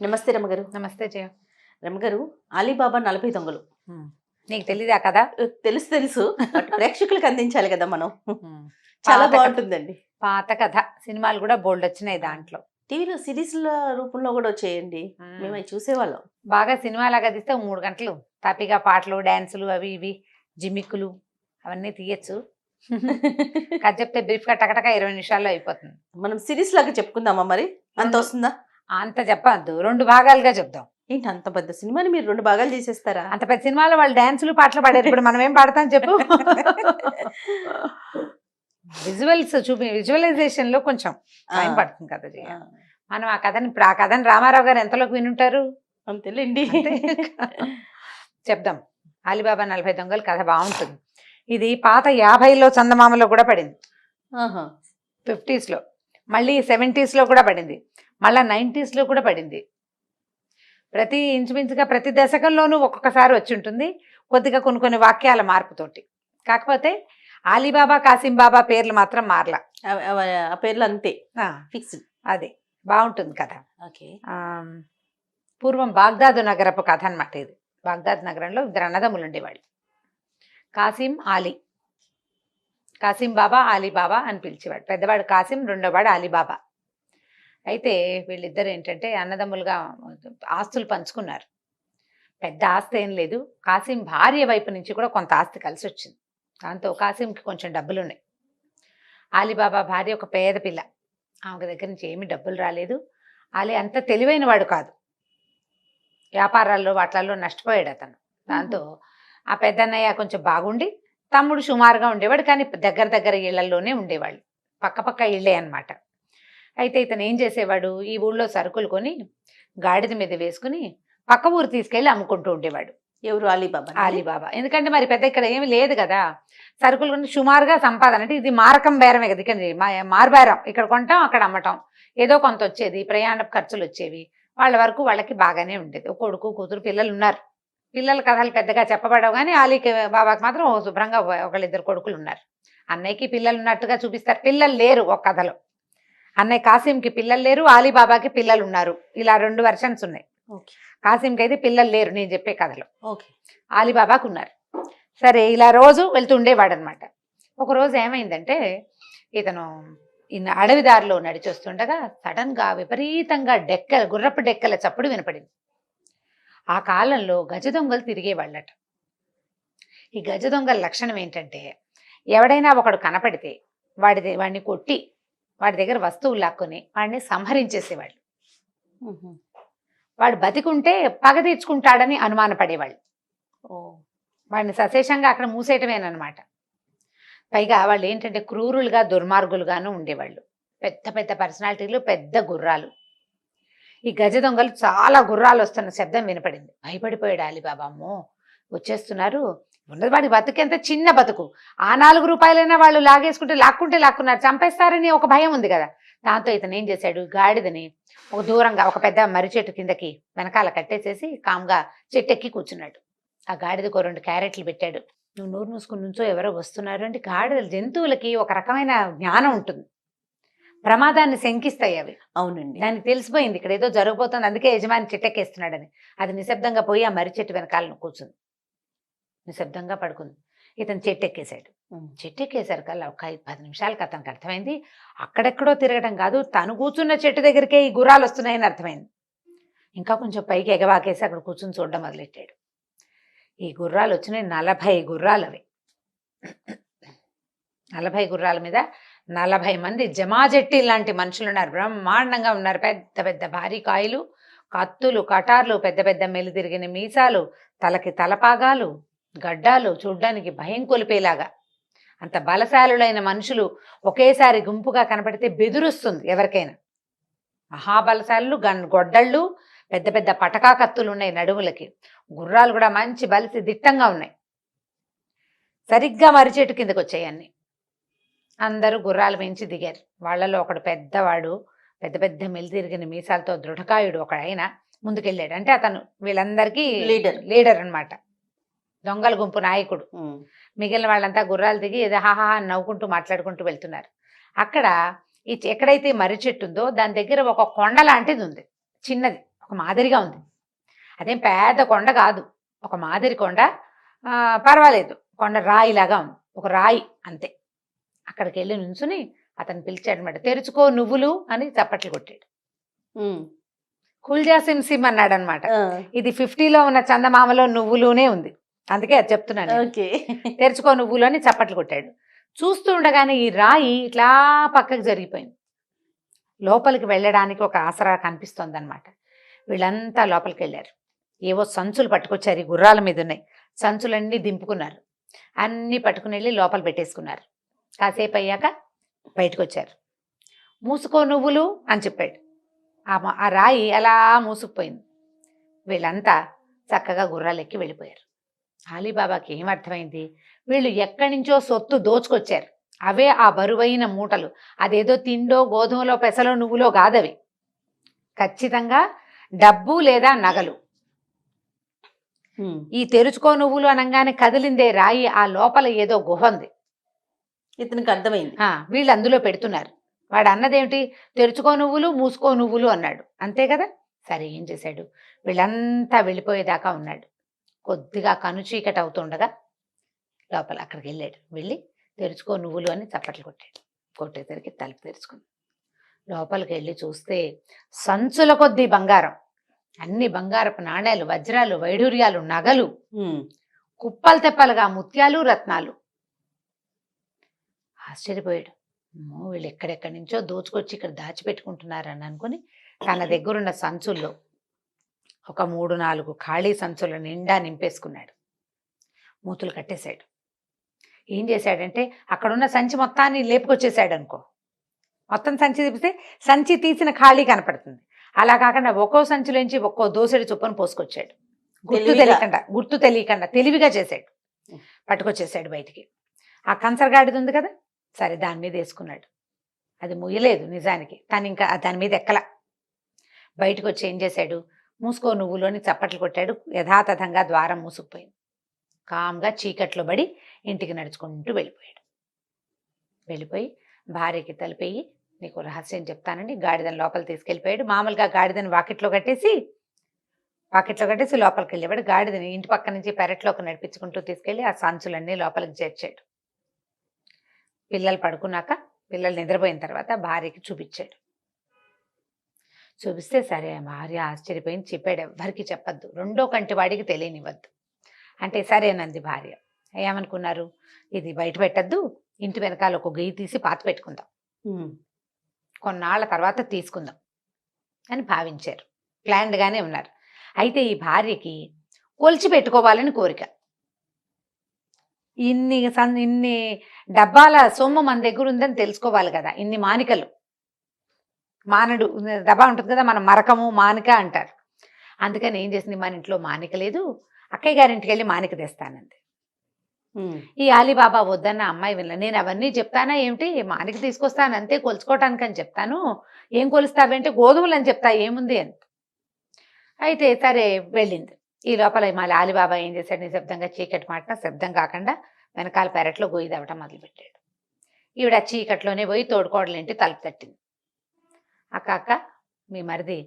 నమస్తే రమ్మగారు. నమస్తే జయ. రమ్మగారు, అలీబాబా 40 దొంగలు నీకు తెలీదా కదా? తెలుసు తెలుసు. బట్ ప్రేక్షకులకు అందించాలి కదా మనం. చాలా పాత కథ. బాగుంటుందండి. పాత కథ సినిమాలు కూడా బోల్డ్ వచ్చినాయి దాంట్లో. టీవీలో సిరీస్ల రూపంలో కూడా వచ్చేయండి. మేము అవి చూసేవాళ్ళం. బాగా సినిమా లాగా తీస్తే 3 గంటలు తాపిగా పాటలు డాన్సులు అవి ఇవి జిమ్మిక్కులు అవన్నీ తీయచ్చు. కథ చెప్తే బ్రీఫ్ గా టకటక 20 నిమిషాల్లో అయిపోతుంది. మనం సిరీస్ లాగా చెప్పుకుందామా మరి? అంత వస్తుందా? అంత చెప్పద్దు, 2 భాగాలుగా చెప్దాం. ఏంటి అంత పెద్ద సినిమాని మీరు 2 భాగాలు చేసేస్తారా? అంత పెద్ద సినిమాలో వాళ్ళు డాన్సులు పాటలు పాడారు, ఇప్పుడు మనం ఏం పాడతాం చెప్పు. విజువలైజేషన్ లో కొంచెం టైం పడుతుంది కదా జయ. మనం ఆ కథని రామారావు గారు ఎంతలోకి వినుంటారు అంతేలేండి. చెప్దాం. అలీబాబా 40 దొంగలు కథ బాగుంటుంది. ఇది పాత 50లో చందమామలో కూడా పడింది, 50s లో, మళ్ళీ 70s లో కూడా పడింది, మళ్ళీ 90s లో కూడా పడింది. ఇంచుమించుగా ప్రతి దశకంలోనూ ఒక్కొక్కసారి వచ్చి ఉంటుంది, కొద్దిగా కొన్ని వాక్యాల మార్పుతోటి. కాకపోతే అలీబాబా కాసిం బాబా పేర్లు మాత్రం మారలా. ఆ పేర్లు అంతే ఫిక్స్డ్. అది బాగుంటుంది కథ. ఓకే. పూర్వం బాగ్దాదు నగరపు కథ అనమాట ఇది. బాగ్దాద్ నగరంలో 2 అన్నదమ్ములు ఉండేవాళ్ళు, కాసిం ఆలీ. కాసిం బాబా అలీబాబా అని పిలిచేవాడు. పెద్దవాడు కాసిం, రెండోవాడు అలీబాబా. అయితే వీళ్ళిద్దరు ఏంటంటే అన్నదమ్ములుగా ఆస్తులు పంచుకున్నారు. పెద్ద ఆస్తి ఏం లేదు, కాసిం భార్య వైపు నుంచి కూడా కొంత ఆస్తి కలిసి వచ్చింది. దాంతో కాసింకి కొంచెం డబ్బులు ఉన్నాయి. అలీబాబా భార్య ఒక పేద పిల్ల, ఆమె దగ్గర నుంచి ఏమీ డబ్బులు రాలేదు. అలీ అంత తెలివైన వాడు కాదు, వ్యాపారాల్లో వాటిల్లో నష్టపోయాడు అతను. దాంతో ఆ పెద్దన్నయ్య కొంచెం బాగుండి, తమ్ముడు సుమారుగా ఉండేవాడు, కానీ దగ్గర ఇళ్లలోనే ఉండేవాళ్ళు, పక్క ఇళ్ళే అన్నమాట. అయితే ఇతను ఏం చేసేవాడు, ఈ ఊళ్ళో సరుకులు కొని గాడిద మీద వేసుకుని పక్క ఊరు తీసుకెళ్ళి అమ్ముకుంటూ ఉండేవాడు. ఎవరు? అలీబాబా. అలీబాబా. ఎందుకంటే మరి పెద్ద ఇక్కడ ఏమి లేదు కదా, సరుకులు కొని సుమారుగా సంపాదన. అంటే ఇది మారకం బేరమే కదా, ఇక్కడ మారుబేరం, ఇక్కడ కొంటాం అక్కడ అమ్మటం, ఏదో కొంత వచ్చేది, ప్రయాణ ఖర్చులు వచ్చేవి. వాళ్ళ వరకు వాళ్ళకి బాగానే ఉండేది. ఒక కొడుకు కూతురు పిల్లలు ఉన్నారు. పిల్లల కథలు పెద్దగా చెప్పబడవు, కానీ అలీకి బాబాకి మాత్రం శుభ్రంగా 1-2 కొడుకులు ఉన్నారు. అన్నయ్యకి పిల్లలు ఉన్నట్టుగా చూపిస్తారు, పిల్లలు లేరు ఒక కథలో. అన్నయ్య కాసింకి పిల్లలు లేరు, అలీబాబాకి పిల్లలు ఉన్నారు. ఇలా 2 వెర్షన్స్ ఉన్నాయి. కాసింకి అయితే పిల్లలు లేరు నేను చెప్పే కథలో, అలీబాబాకు ఉన్నారు. సరే, ఇలా రోజు వెళ్తుండేవాడు అనమాట. ఒకరోజు ఏమైందంటే, ఇతను అడవి దారిలో నడిచొస్తుండగా సడన్ గా విపరీతంగా గుర్రపు డెక్కల చప్పుడు వినపడింది. ఆ కాలంలో గజ దొంగలు తిరిగేవాళ్ళట. ఈ గజ దొంగల లక్షణం ఏంటంటే, ఎవడైనా ఒకడు కనపడితే వాడిని కొట్టి వాడి దగ్గర వస్తువులు లాక్కొని వాడిని సంహరించేసేవాళ్ళు. వాడు బతికుంటే పగ తీర్చుకుంటాడని అనుమానపడేవాళ్ళు. వాడిని సశేషంగా అక్కడ మూసేయటమేనమాట. పైగా వాళ్ళు ఏంటంటే క్రూరులుగా దుర్మార్గులుగాను ఉండేవాళ్ళు. పెద్ద పర్సనాలిటీలు, పెద్ద గుర్రాలు. ఈ గజ దొంగలు చాలా గుర్రాలు వస్తున్న శబ్దం వినపడింది. భయపడిపోయాడు అలీబాబా. అమ్మో, వచ్చేస్తున్నారు. ఉన్నది వాడి బతుకెంత చిన్న బతుకు, ఆ 4 రూపాయలైనా వాళ్ళు లాక్కున్నారు, చంపేస్తారని ఒక భయం ఉంది కదా. దాంతో ఇతను ఏం చేశాడు, గాడిదని ఒక దూరంగా ఒక పెద్ద మర్రి చెట్టు కిందకి వెనకాల కట్టేసేసి కామ్గా చెట్టు ఎక్కి కూర్చున్నాడు. ఆ గాడిదకు 2 క్యారెట్లు పెట్టాడు. నువ్వు నోరు మూసుకుని నుంచో, ఎవరో వస్తున్నారు అంటే. జంతువులకి ఒక రకమైన జ్ఞానం ఉంటుంది, ప్రమాదాన్ని శంకిస్తాయి అవి. అవునండి, దానికి తెలిసిపోయింది ఇక్కడ ఏదో జరగబోతుంది, అందుకే యజమాని చెట్టెక్కేస్తున్నాడని. అది నిశ్శబ్దంగా పోయి ఆ మర్రి చెట్టు వెనకాలను కూర్చుంది, నిశ్శబ్దంగా పడుకుంది. ఇతను చెట్టెక్కేశాడు. చెట్టెక్కేశారు కల్లా ఒక 10 నిమిషాలకు అతనికి అర్థమైంది, అక్కడెక్కడో తిరగడం కాదు, తను కూర్చున్న చెట్టు దగ్గరికే ఈ గుర్రాలు వస్తున్నాయని అర్థమైంది. ఇంకా కొంచెం పైకి ఎగవాకేసి అక్కడ కూర్చుని చూడడం మొదలెట్టాడు. ఈ గుర్రాలు వచ్చినాయి, 40 గుర్రాలు. అవి 40 గుర్రాల మీద 40 మంది జమాజెట్టి లాంటి మనుషులు ఉన్నారు. బ్రహ్మాండంగా ఉన్నారు. పెద్ద భారీ కాయలు, కత్తులు, కటార్లు, పెద్ద మెలితిరిగిన మీసాలు, తలకి తలపాగాలు, గడ్డాలు, చూడ్డానికి భయం కొలిపేలాగా. అంత బలశాలులైన మనుషులు ఒకేసారి గుంపుగా కనపడితే బెదురుస్తుంది ఎవరికైనా. మహాబలశాలు, గొడ్డళ్ళు, పెద్ద పటకా కత్తులు ఉన్నాయి నడుములకి. గుర్రాలు కూడా మంచి బలిసి దిట్టంగా ఉన్నాయి. సరిగ్గా మర్రి చెట్టు కిందకు వచ్చాయి అన్ని. అందరూ గుర్రాలు పెంచి దిగారు. వాళ్ళలో ఒకడు పెద్దవాడు, పెద్ద మెలితిరిగిన మీసాలతో దృఢకాయుడు ఒక ఆయన ముందుకెళ్ళాడు. అంటే అతను వీళ్ళందరికీ లీడర్ అన్నమాట, దొంగల గుంపు నాయకుడు. మిగిలిన వాళ్ళంతా గుర్రాలు దిగి ఏదో హాహా నవ్వుకుంటూ మాట్లాడుకుంటూ వెళ్తున్నారు. అక్కడ ఎక్కడైతే మర్రి చెట్టు ఉందో దాని దగ్గర ఒక కొండ లాంటిది ఉంది, చిన్నది ఒక మాదిరిగా ఉంది. అదేం పెద్ద కొండ కాదు, ఒక మాదిరి కొండ. పర్వాలేదు, కొండ రాయిలాగా ఉంది, ఒక రాయి అంతే. అక్కడికి వెళ్ళి నుంచుని అతను పిలిచాడు అనమాట. తెరుచుకో నువ్వులు అని చప్పట్లు కొట్టాడు. కుల్జా సిమ్ సిమ్ అన్నాడు అనమాట. ఇది 50లో ఉన్న చందమామలో నువ్వులునే ఉంది, అందుకే అది చెప్తున్నాను. తెరుచుకో నువ్వులు అని చప్పట్లు కొట్టాడు. చూస్తూ ఉండగానే ఈ రాయి ఇట్లా పక్కకు జరిగిపోయింది. లోపలికి వెళ్ళడానికి ఒక ఆసరా కనిపిస్తోంది అనమాట. వీళ్ళంతా లోపలికి వెళ్ళారు. ఏవో సంచులు పట్టుకొచ్చారు, ఈ గుర్రాల మీద ఉన్నాయి సంచులన్నీ దింపుకున్నారు. అన్నీ పట్టుకుని వెళ్ళి లోపల పెట్టేసుకున్నారు. కాసేపు అయ్యాక బయటకు వచ్చారు. మూసుకో నువ్వులు అని చెప్పాడు. ఆ రాయి అలా మూసుకుపోయింది. వీళ్ళంతా చక్కగా గుర్రాలు ఎక్కి వెళ్ళిపోయారు. అలీబాబాకి ఏమర్థమైంది, వీళ్ళు ఎక్కడి నుంచో సొత్తు దోచుకొచ్చారు. అవే ఆ బరువైన మూటలు. అదేదో తిండో గోధుమలో పెసలో నువ్వులో కాదవి, ఖచ్చితంగా డబ్బు లేదా నగలు. ఈ తెరుచుకో నువ్వులు అనగానే కదిలిందే రాయి. ఆ లోపల ఏదో గుహ ఉంది. ఇతనికి అర్థమైంది. వీళ్ళు అందులో పెడుతున్నారు. వాడు అన్నదేమిటి, తెరుచుకో నువ్వులు మూసుకో నువ్వులు అన్నాడు, అంతే కదా. సరే ఏం చేశాడు, వీళ్ళంతా వెళ్ళిపోయేదాకా ఉన్నాడు. కొద్దిగా కనుచీకటి అవుతుండగా లోపల అక్కడికి వెళ్ళాడు. వెళ్ళి తెరుచుకో నువ్వులు అని చప్పట్లు కొట్టాడు. కొట్టేసరికి తలుపు తెరుచుకుంది. లోపలికి వెళ్ళి చూస్తే సంచుల కొద్దీ బంగారం, అన్ని బంగారపు నాణేలు, వజ్రాలు, వైఢూర్యాలు, నగలు, కుప్పలు తెప్పలుగా ముత్యాలు, రత్నాలు. ఆశ్చర్యపోయాడు. అమ్మో, వీళ్ళు ఎక్కడెక్కడి నుంచో దోచుకొచ్చి ఇక్కడ దాచిపెట్టుకుంటున్నారని అనుకుని తన దగ్గరున్న సంచుల్లో ఒక 3-4 ఖాళీ సంచుల నిండా నింపేసుకున్నాడు. మూతులు కట్టేశాడు. ఏం చేశాడంటే అక్కడున్న సంచి మొత్తాన్ని లేపుకొచ్చేసాడు అనుకో. మొత్తం సంచి తీపిస్తే సంచి తీసిన ఖాళీ కనపడుతుంది. అలా కాకుండా ఒక్కో సంచిలోంచి ఒక్కో దోసెడు చొప్పున పోసుకొచ్చాడు. గుర్తు తెలియకుండా తెలివిగా చేశాడు. పట్టుకొచ్చేసాడు బయటికి. ఆ కంచరగాడిది ఉంది కదా, సరే దాని మీద వేసుకున్నాడు. అది ముయ్యలేదు నిజానికి, తను ఇంకా దాని మీద ఎక్కల. బయటకు వచ్చి ఏం చేశాడు, మూసుకో నువ్వులోని చప్పట్లు కొట్టాడు. యథాతథంగా ద్వారం మూసుకుపోయింది. కామ్గా చీకట్లో పడి ఇంటికి నడుచుకుంటూ వెళ్ళిపోయాడు. వెళ్ళిపోయి భార్యకి తలిపేయి, నీకు రహస్యం చెప్తానండి, గాడిదని లోపల తీసుకెళ్ళిపోయాడు. మామూలుగా గాడిదని వాకిట్లో కట్టేసి లోపలికి వెళ్ళేవాడు. గాడిదని ఇంటి పక్క నుంచి పెరట్లోకి నడిపించుకుంటూ తీసుకెళ్ళి ఆ సంచులన్నీ లోపలికి చేర్చాడు. పిల్లలు పడుకున్నాక, పిల్లలు నిద్రపోయిన తర్వాత భార్యకి చూపించాడు. చూపిస్తే సరే భార్య ఆశ్చర్యపోయింది. చెప్పాడు, ఎవ్వరికి చెప్పద్దు, 2వ కంటి వాడికి తెలియనివ్వద్దు అంటే సరేనంది భార్య. ఏమనుకున్నారు, ఇది బయట పెట్టద్దు, ఇంటి వెనకాల ఒక గొయ్యి తీసి పాత పెట్టుకుందాం, కొన్నాళ్ల తర్వాత తీసుకుందాం అని భావించారు. ప్లాన్డ్గానే ఉన్నారు. అయితే ఈ భార్యకి కొలిచి పెట్టుకోవాలని కోరిక. ఇన్ని డబ్బాల సొమ్ము మన దగ్గర ఉందని తెలుసుకోవాలి కదా, ఇన్ని మానికలు. మానడు డబ్బా ఉంటుంది కదా, మనం మరకము మానిక అంటారు. అందుకని ఏం చేసింది, మన ఇంట్లో మానిక లేదు, అక్కయ్య గారింటికి వెళ్ళి మానిక తెస్తానంది. ఈ అలీబాబా వద్దన్న అమ్మాయి వినలే. నేను అవన్నీ చెప్తానా ఏమిటి, మానిక తీసుకొస్తాను అంతే, కొలుచుకోవటానికి అని చెప్తాను, ఏం కొలుస్తావేంటే గోధుమలు అని చెప్తా, ఏముంది అని. అయితే సరే వెళ్ళింది. ఈ లోపల మళ్ళీ అలీబాబా ఏం చేశాడు, నిశ్శబ్దంగా చీకటి మాటన శబ్దం కాకుండా వెనకాల పెరట్లో గొయ్యి తవ్వటం మొదలుపెట్టాడు. ఈవిడ చీకట్లోనే పోయి తోడుకోడలేంటి తలుపు తట్టింది. అక్క మీ మరిది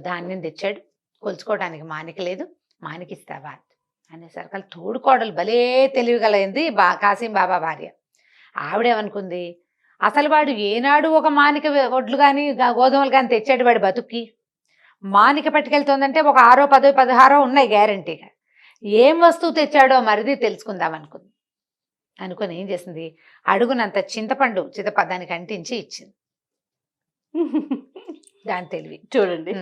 ధాన్యం తెచ్చాడు, కొలుచుకోవడానికి మానిక లేదు, మానికిస్తావా అనేసరికి తోడుకోడలు భలే తెలివిగలైంది కాసిం బాబా భార్య. ఆవిడేమనుకుంది, అసలు వాడు ఏనాడు ఒక మానిక వడ్లు కానీ గోధుమలు కానీ తెచ్చాడు వాడి బతుక్కి. మానిక పట్టుకెళ్తుందంటే ఒక 6, 10, 16 ఉన్నాయి గ్యారంటీగా. ఏం వస్తువు తెచ్చాడో మరిది తెలుసుకుందాం అనుకుని ఏం చేసింది, అడుగునంత చింతపండు దానికి అంటించి ఇచ్చింది. దాని తెలివి చూడండి.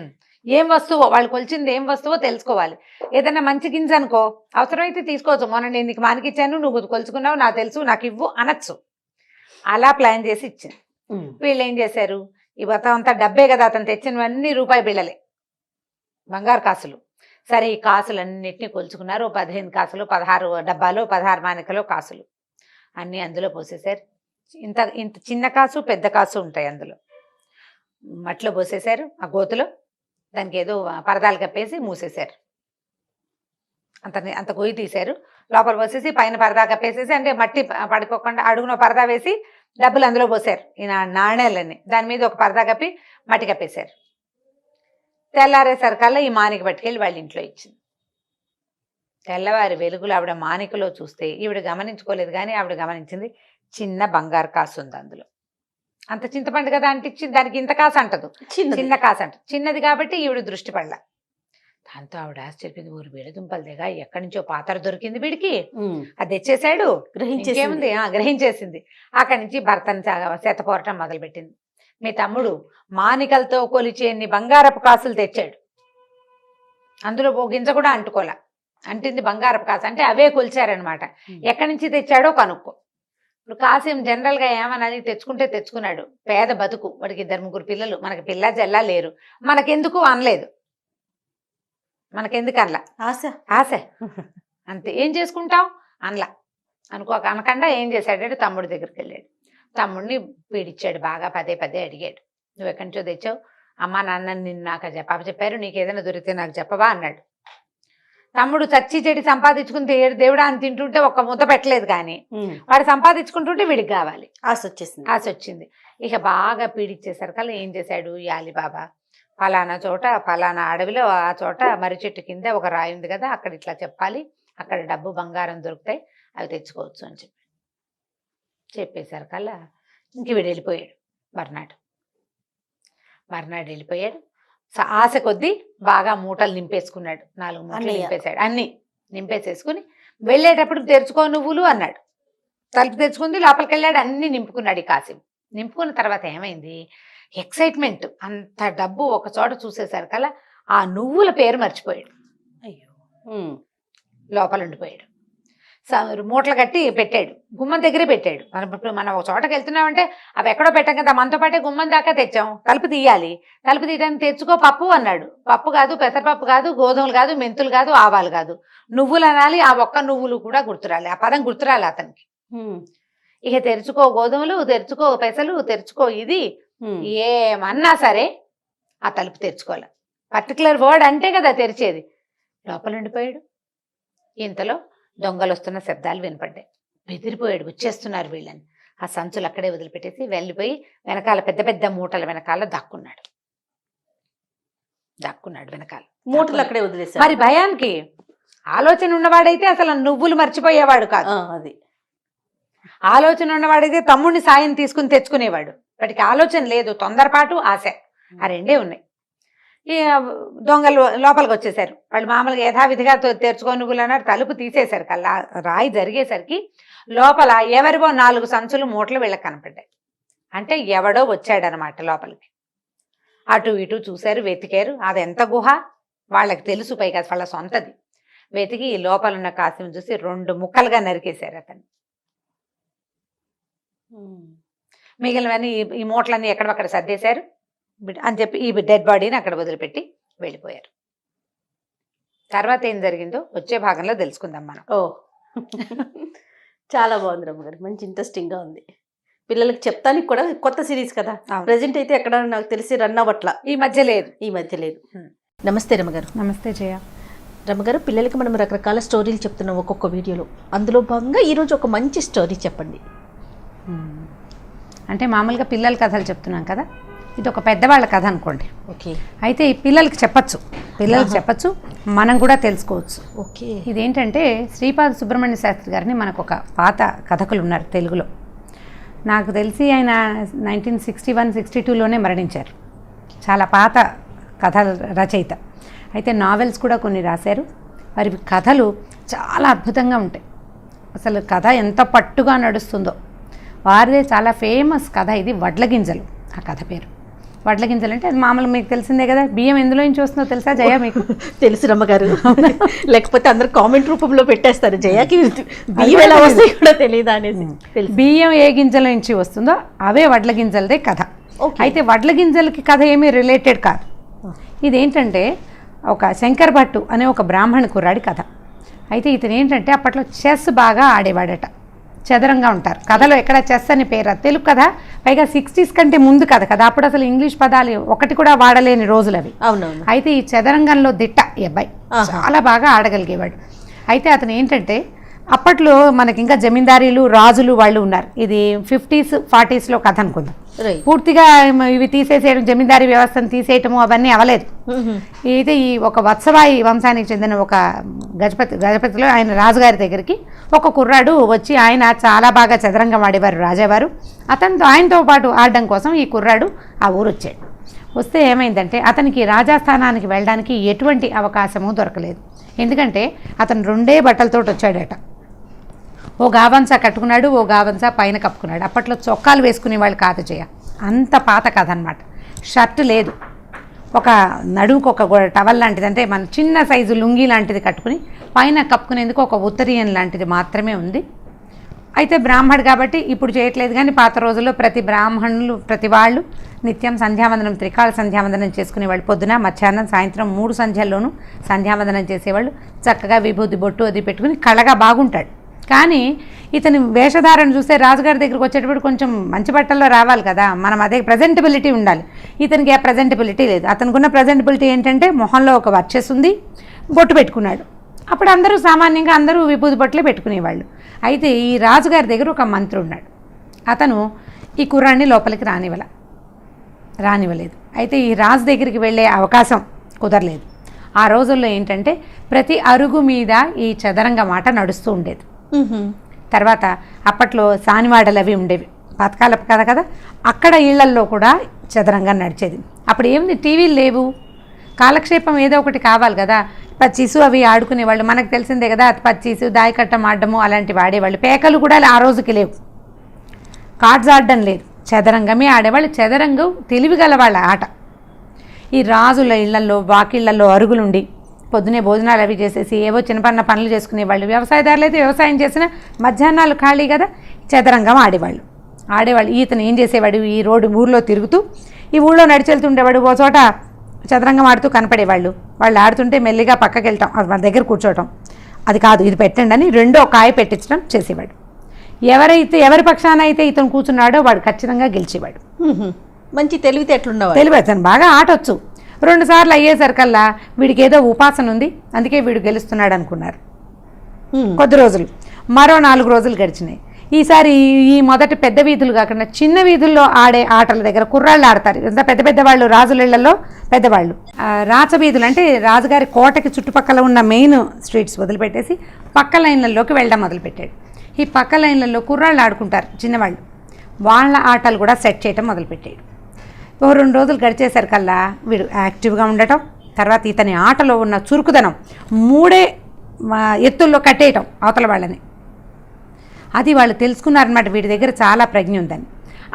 ఏం వస్తువో, వాళ్ళు కొలిచింది ఏం వస్తువో తెలుసుకోవాలి. ఏదైనా మంచి గింజ అనుకో, అవసరమైతే తీసుకోవచ్చు. మొన్న నేను నీకు మానికిచ్చాను, నువ్వు కొలుచుకున్నావు, నాకు తెలుసు, నాకు ఇవ్వు అనొచ్చు. అలా ప్లాన్ చేసి ఇచ్చింది. వీళ్ళు ఏం చేశారు, ఈ మొత్తం అంతా డబ్బే కదా, అతను తెచ్చినవన్నీ రూపాయి బిళ్ళలే, బంగారు కాసులు. సరే ఈ కాసులన్నింటినీ కొలుచుకున్నారు. 15 కాసులు, 16 డబ్బాలు, 16 మానికలు కాసులు అన్నీ అందులో పోసేశారు. ఇంత చిన్న కాసు పెద్ద కాసు ఉంటాయి అందులో. మట్లో పోసేశారు ఆ గోతులో. దానికి ఏదో పరదాలు కప్పేసి మూసేశారు. అంత గొయ్యి తీశారు, లోపల పోసేసి పైన పరదా కప్పేసేసి, అంటే మట్టి పడుకోకుండా అడుగున పరదా వేసి డబ్బులు అందులో పోసారు. ఈ నాణేలన్నీ దాని మీద ఒక పరదా కప్పి మట్టి కప్పేశారు. తెల్లారేసరికల్లా ఈ మానిక పట్టుకెళ్ళి వాళ్ళ ఇంట్లో ఇచ్చింది. తెల్లవారి వెలుగులు ఆవిడ మానికలో చూస్తే ఈవిడ గమనించుకోలేదు, కానీ ఆవిడ గమనించింది చిన్న బంగారు కాసు ఉంది అందులో. అంత చింతపండు కదా అంటించింది, దానికి ఇంత కాసు అంటదు, చిన్న కాసు అంటదు, చిన్నది కాబట్టి ఈవిడ దృష్టి పడల. దాంతో ఆవిడ ఆశ్చర్యపోయింది, ఊరు వీడ దుంపలదేగా, ఎక్కడి నుంచో పాత్ర దొరికింది వీడికి, అది తెచ్చేసాడు, గ్రహించేసింది. గ్రహించేసింది. అక్కడి నుంచి భర్తను శతపోరటం మొదలుపెట్టింది. మీ తమ్ముడు మానికలతో కొలిచేన్ని బంగారపు కాసులు తెచ్చాడు, అందులో ఓ గింజ కూడా అంటుకోలే, అంటింది బంగారపు కాసు, అంటే అవే కొలిచారనమాట. ఎక్కడి నుంచి తెచ్చాడో కనుక్కో. ఇప్పుడు కాసిం జనరల్గా ఏమన్నది, తెచ్చుకుంటే తెచ్చుకున్నాడు, పేద బతుకు, వాడికి 2-3 పిల్లలు, మనకి పిల్ల జల్లా లేరు, మనకెందుకు అనలేదు, మనకెందుకు అనలా, ఆశ అంతే, ఏం చేసుకుంటాం అనలా. అనకుండా ఏం చేశాడంటే తమ్ముడి దగ్గరికి వెళ్ళాడు, తమ్ముడిని పీడిచ్చాడు బాగా, పదే అడిగాడు, నువ్వు ఎక్కడి నుంచో తెచ్చావు, అమ్మా నాన్న నిన్ను నాకు చెప్పారు, నీకు ఏదైనా దొరికితే నాకు చెప్పవా అన్నాడు. తమ్ముడు చచ్చి చెడి సంపాదించుకుని దేవుడా అని తింటుంటే ఒక్క ముద్ద పెట్టలేదు, కానీ వాడు సంపాదించుకుంటుంటే వీడికి కావాలి, ఆశ వచ్చింది. ఇక బాగా పీడిచ్చేసరికల్లా ఏం చేశాడు ఈ అలీబాబా, ఫలానా చోట ఫలానా అడవిలో ఆ చోట మర్రి చెట్టు కింద ఒక రాయి ఉంది కదా, అక్కడ ఇట్లా చెప్పాలి, అక్కడ డబ్బు బంగారం దొరుకుతాయి, అవి తెచ్చుకోవచ్చు అని చెప్పేసరికల్లా ఇంక వీడు వెళ్ళిపోయాడు. బర్నాడ్ వెళ్ళిపోయాడు. ఆశ కొద్దీ బాగా మూటలు నింపేసుకున్నాడు, 4 మూటలు నింపేశాడు, అన్ని నింపేసేసుకుని వెళ్ళేటప్పుడు తెరుచుకో నువ్వులు అన్నాడు. తలుపు తెచ్చుకుంది, లోపలికి వెళ్ళాడు, అన్ని నింపుకున్నాడు. ఈ కాసిం నింపుకున్న తర్వాత ఏమైంది, ఎక్సైట్మెంట్, అంత డబ్బు ఒక చోట చూసేసరికల్లా ఆ నువ్వుల పేరు మర్చిపోయాడు. అయ్యో, లోపల ఉండిపోయాడు. మూటలు కట్టి పెట్టాడు, గుమ్మం దగ్గరే పెట్టాడు. మనం ఒక చోటకి వెళ్తున్నామంటే అవి ఎక్కడో పెట్టాం కదా, మనతో పాటే గుమ్మం దాకా తెచ్చాం, తలుపు తీయాలి, తలుపు తీయడానికి తెచ్చుకో పప్పు అన్నాడు. పప్పు కాదు, పెసరపప్పు కాదు, గోధుమలు కాదు, మెంతులు కాదు, ఆవాలు కాదు, నువ్వులు అనాలి. ఆ ఒక్క నువ్వులు కూడా గుర్తురాలి, ఆ పదం గుర్తురాలి అతనికి. ఇక తెరుచుకో గోధుమలు, తెరుచుకో పెసలు, తెరుచుకో ఇది ఏమన్నా సరే ఆ తలుపు తెరుచుకోవాలి, పర్టికులర్ వర్డ్ అంటే కదా తెరిచేది. లోపల ఉండిపోయాడు. ఇంతలో దొంగలు వస్తున్న శబ్దాలు వినపడ్డాయి, బెదిరిపోయాడు, వచ్చేస్తున్నారు వీళ్ళని. ఆ సంచులు అక్కడే వదిలిపెట్టేసి వెళ్ళిపోయి వెనకాల పెద్ద మూటల వెనకాల దాక్కున్నాడు వెనకాల మూటలు అక్కడే వదిలేశాడు. మరి భయానికి ఆలోచన ఉన్నవాడైతే అసలు నువ్వులు మర్చిపోయేవాడు కాదు, అది ఆలోచన ఉన్నవాడైతే తమ్ముడిని సాయం తీసుకుని తెచ్చుకునేవాడు. వాటికి ఆలోచన లేదు, తొందరపాటు, ఆశ, ఆ రెండే ఉన్నాయి. ఈ దొంగలు లోపలికి వచ్చేసారు. వాళ్ళు మామూలుగా యథావిధిగా తెరుచుకొని నువ్వులు అన్నారు. తలుపు తీసేశారు కల్లా, రాయి జరిగేసరికి లోపల ఎవరివో 4 సంచులు మూటలు వీళ్ళకి కనపడ్డాయి. అంటే ఎవడో వచ్చాడనమాట లోపలికి. అటు ఇటు చూశారు, వెతికారు. అది ఎంత గుహ వాళ్ళకి తెలుసు, పైగా వాళ్ళ సొంతది. వెతికి లోపల ఉన్న కాసిం చూసి 2 ముక్కలుగా నరికేశారు అతన్ని. మిగిలినవన్నీ ఈ మూటలన్నీ ఎక్కడక్కడ సర్దేశారు అని చెప్పి ఈ డెడ్ బాడీని అక్కడ వదిలిపెట్టి వెళ్ళిపోయారు. తర్వాత ఏం జరిగిందో వచ్చే భాగంలో తెలుసుకుందాం మనం. చాలా బాగుంది రమ్మగారు, మంచి ఇంట్రెస్టింగ్ గా ఉంది. పిల్లలకి చెప్తానికి కూడా కొత్త సిరీస్ కదా, ప్రెజెంట్ అయితే ఎక్కడ నాకు తెలిసి రన్ అవ్వట్లా, ఈ మధ్య లేదు. నమస్తే రమ్మగారు. నమస్తే జయ. రమ్మగారు, పిల్లలకి మనం రకరకాల స్టోరీలు చెప్తున్నాం ఒక్కొక్క వీడియోలో, అందులో భాగంగా ఈరోజు ఒక మంచి స్టోరీ చెప్పండి. అంటే మామూలుగా పిల్లల కథలు చెప్తున్నాం కదా, ఇది ఒక పెద్దవాళ్ళ కథ అనుకోండి. ఓకే. అయితే ఈ పిల్లలకి చెప్పచ్చు, మనం కూడా తెలుసుకోవచ్చు. ఓకే. ఇదేంటంటే శ్రీపాద సుబ్రహ్మణ్య శాస్త్రి గారిని మనకు ఒక పాత కథకులు ఉన్నారు తెలుగులో. నాకు తెలిసి ఆయన 1961-62లోనే మరణించారు. చాలా పాత కథ రచయిత. అయితే నావెల్స్ కూడా కొన్ని రాశారు. వారి కథలు చాలా అద్భుతంగా ఉంటాయి. అసలు కథ ఎంత పట్టుగా నడుస్తుందో. వారిదే చాలా ఫేమస్ కథ ఇది, వడ్ల గింజలు. ఆ కథ పేరు వడ్ల గింజలు. అంటే అది మామూలు మీకు తెలిసిందే కదా. బియ్యం ఎందులో నుంచి వస్తుందో తెలుసా జయ? మీకు తెలుసు రమ్మగారు, లేకపోతే అందరు కామెంట్ రూపంలో పెట్టేస్తారు జయకి బియ్యం ఎలా వస్తాయి కూడా తెలియదు అనేసి. బియ్యం ఏ గింజల నుంచి వస్తుందో అవే వడ్ల గింజలదే కథ. అయితే వడ్ల గింజలకి కథ ఏమీ రిలేటెడ్ కాదు. ఇదేంటంటే ఒక శంకర్ భట్టు అనే ఒక బ్రాహ్మణ కుర్రాడి కథ. అయితే ఇతను ఏంటంటే అప్పట్లో చెస్ బాగా ఆడేవాడట. చదరంగా ఉంటారు కథలో, ఎక్కడ చెస్ అని పేరు. తెలుగు కథ, పైగా 60s కంటే ముందు కథ కదా. అప్పుడు అసలు ఇంగ్లీష్ పదాలు ఒకటి కూడా వాడలేని రోజులు అవి. అవునవును. అయితే ఈ చదరంగంలో దిట్ట ఈ అబ్బాయి, చాలా బాగా ఆడగలిగేవాడు. అయితే అతను ఏంటంటే అప్పట్లో మనకి ఇంకా జమీందారీలు రాజులు వాళ్ళు ఉన్నారు. ఇది 50s 40sలో కథ అనుకుందాం. పూర్తిగా ఇవి తీసేసేయడం, జమీందారీ వ్యవస్థను తీసేయటము అవన్నీ అవ్వలేదు. ఇది ఈ ఒక వత్సవాయి వంశానికి చెందిన ఒక గజపతిలో ఆయన రాజుగారి దగ్గరికి ఒక కుర్రాడు వచ్చి, ఆయన చాలా బాగా చదరంగం ఆడేవారు రాజావారు. ఆయనతో పాటు ఆడడం కోసం ఈ కుర్రాడు ఆ ఊరు వచ్చాడు. వస్తే ఏమైందంటే అతనికి రాజాస్థానానికి వెళ్ళడానికి ఎటువంటి అవకాశము దొరకలేదు. ఎందుకంటే అతను 2 బట్టలతో వచ్చాడట. ఓ గావంసా కట్టుకున్నాడు, ఓ గావంసా పైన కప్పుకున్నాడు. అప్పట్లో చొక్కాలు వేసుకునేవాళ్ళు కాదు చేయ, అంత పాత కథ అనమాట. షర్ట్ లేదు, ఒక నడుముకు ఒక టవల్ లాంటిది, అంటే మన చిన్న సైజు లుంగీ లాంటిది కట్టుకుని పైన కప్పుకునేందుకు ఒక ఉత్తరీయం లాంటిది మాత్రమే ఉంది. అయితే బ్రాహ్మడు కాబట్టి ఇప్పుడు చేయట్లేదు, కానీ పాత రోజుల్లో ప్రతి బ్రాహ్మణులు ప్రతి వాళ్ళు నిత్యం సంధ్యావందనం, త్రికాల సంధ్యావందనం చేసుకునేవాళ్ళు. పొద్దున, మధ్యాహ్నం, సాయంత్రం 3 సంధ్యల్లోనూ సంధ్యావందనం చేసేవాళ్ళు. చక్కగా విభూతి బొట్టు అది పెట్టుకుని కళగా బాగుంటాడు. కానీ ఇతని వేషధారణ చూస్తే రాజుగారి దగ్గరికి వచ్చేటప్పుడు కొంచెం మంచి బట్టల్లో రావాలి కదా, మనం అదే ప్రజెంటబిలిటీ ఉండాలి. ఇతనికి ఆ ప్రజెంటబిలిటీ లేదు. అతనుకున్న ప్రజెంటబిలిటీ ఏంటంటే మొహంలో ఒక వర్చస్ ఉంది, బొట్టు పెట్టుకున్నాడు. అప్పుడు అందరూ సామాన్యంగా అందరూ విభూతి బొట్లే పెట్టుకునేవాళ్ళు. అయితే ఈ రాజుగారి దగ్గర ఒక మంత్రి ఉన్నాడు. అతను ఈ కుర్రాన్ని లోపలికి రానివ్వలేదు. అయితే ఈ రాజు దగ్గరికి వెళ్ళే అవకాశం కుదరలేదు. ఆ రోజుల్లో ఏంటంటే ప్రతి అరుగు మీద ఈ చదరంగం ఆట నడుస్తూ ఉండేది. తర్వాత అప్పట్లో సానివాడలు అవి ఉండేవి, పథకాల కథ కదా, అక్కడ ఇళ్లల్లో కూడా చదరంగం నడిచేది. అప్పుడు ఏముంది, టీవీలు లేవు, కాలక్షేపం ఏదో ఒకటి కావాలి కదా. పచ్చీసు అవి ఆడుకునేవాళ్ళు, మనకు తెలిసిందే కదా, పచ్చీసు, దాయకట్టం ఆడడము అలాంటివి ఆడేవాళ్ళు. పేకలు కూడా ఆ రోజుకి లేవు, కార్డ్స్ ఆడడం లేదు, చదరంగమే ఆడేవాళ్ళు. చదరంగం తెలివిగల వాళ్ళ ఆట. ఈ రాజుల ఇళ్లల్లో వాకిళ్లలో అరుగులుండి పొద్దునే భోజనాలు అవి చేసేసి ఏవో చిన్నపన్న పనులు చేసుకునేవాళ్ళు. వ్యవసాయదారులు అయితే వ్యవసాయం చేసిన మధ్యాహ్నాలు ఖాళీ కదా, చదరంగం ఆడేవాళ్ళు. ఈతను ఏం చేసేవాడు, ఈ ఊర్లో తిరుగుతూ ఈ ఊళ్ళో నడిచెళ్తుండేవాడు. ఓ చోట చదరంగం ఆడుతూ కనపడేవాళ్ళు. వాళ్ళు ఆడుతుంటే మెల్లిగా పక్కకి వెళ్తాం, మన దగ్గర కూర్చోవటం, అది కాదు ఇది పెట్టండి అని 2వ కాయ పెట్టించడం చేసేవాడు. ఎవరి పక్షాన అయితే ఇతను కూర్చున్నాడో వాడు ఖచ్చితంగా గెలిచేవాడు. మంచి తెలివితేటలున్నవాడు. తెలివి అతను బాగా ఆటొచ్చు. 2 సార్లు అయ్యేసరికల్లా వీడికి ఏదో ఉపాసన ఉంది, అందుకే వీడు గెలుస్తున్నాడు అనుకున్నారు. కొద్ది రోజులు, మరో 4 రోజులు గడిచినాయి. ఈసారి ఈ మొదటి పెద్ద వీధులు కాకుండా చిన్న వీధుల్లో ఆడే ఆటల దగ్గర కుర్రాళ్ళు ఆడతారు. ఇంత పెద్ద పెద్ద వాళ్ళు రాజులిళ్లలో పెద్దవాళ్ళు. రాచవీధులు అంటే రాజుగారి కోటకి చుట్టుపక్కల ఉన్న మెయిన్ స్ట్రీట్స్ వదిలిపెట్టేసి పక్క లైన్లలోకి వెళ్ళడం మొదలుపెట్టాడు. ఈ పక్క లైన్లలో కుర్రాళ్ళు ఆడుకుంటారు చిన్నవాళ్ళు, వాళ్ళ ఆటలు కూడా సెట్ చేయటం మొదలుపెట్టాడు. 2 రోజులు గడిచేసరికల్లా వీడు యాక్టివ్గా ఉండటం, తర్వాత ఇతని ఆటలో ఉన్న చురుకుదనం 3 ఎత్తుల్లో కట్టేయటం అవతల వాళ్ళని, అది వాళ్ళు తెలుసుకున్నారన్నమాట. వీడి దగ్గర చాలా ప్రజ్ఞ ఉందని.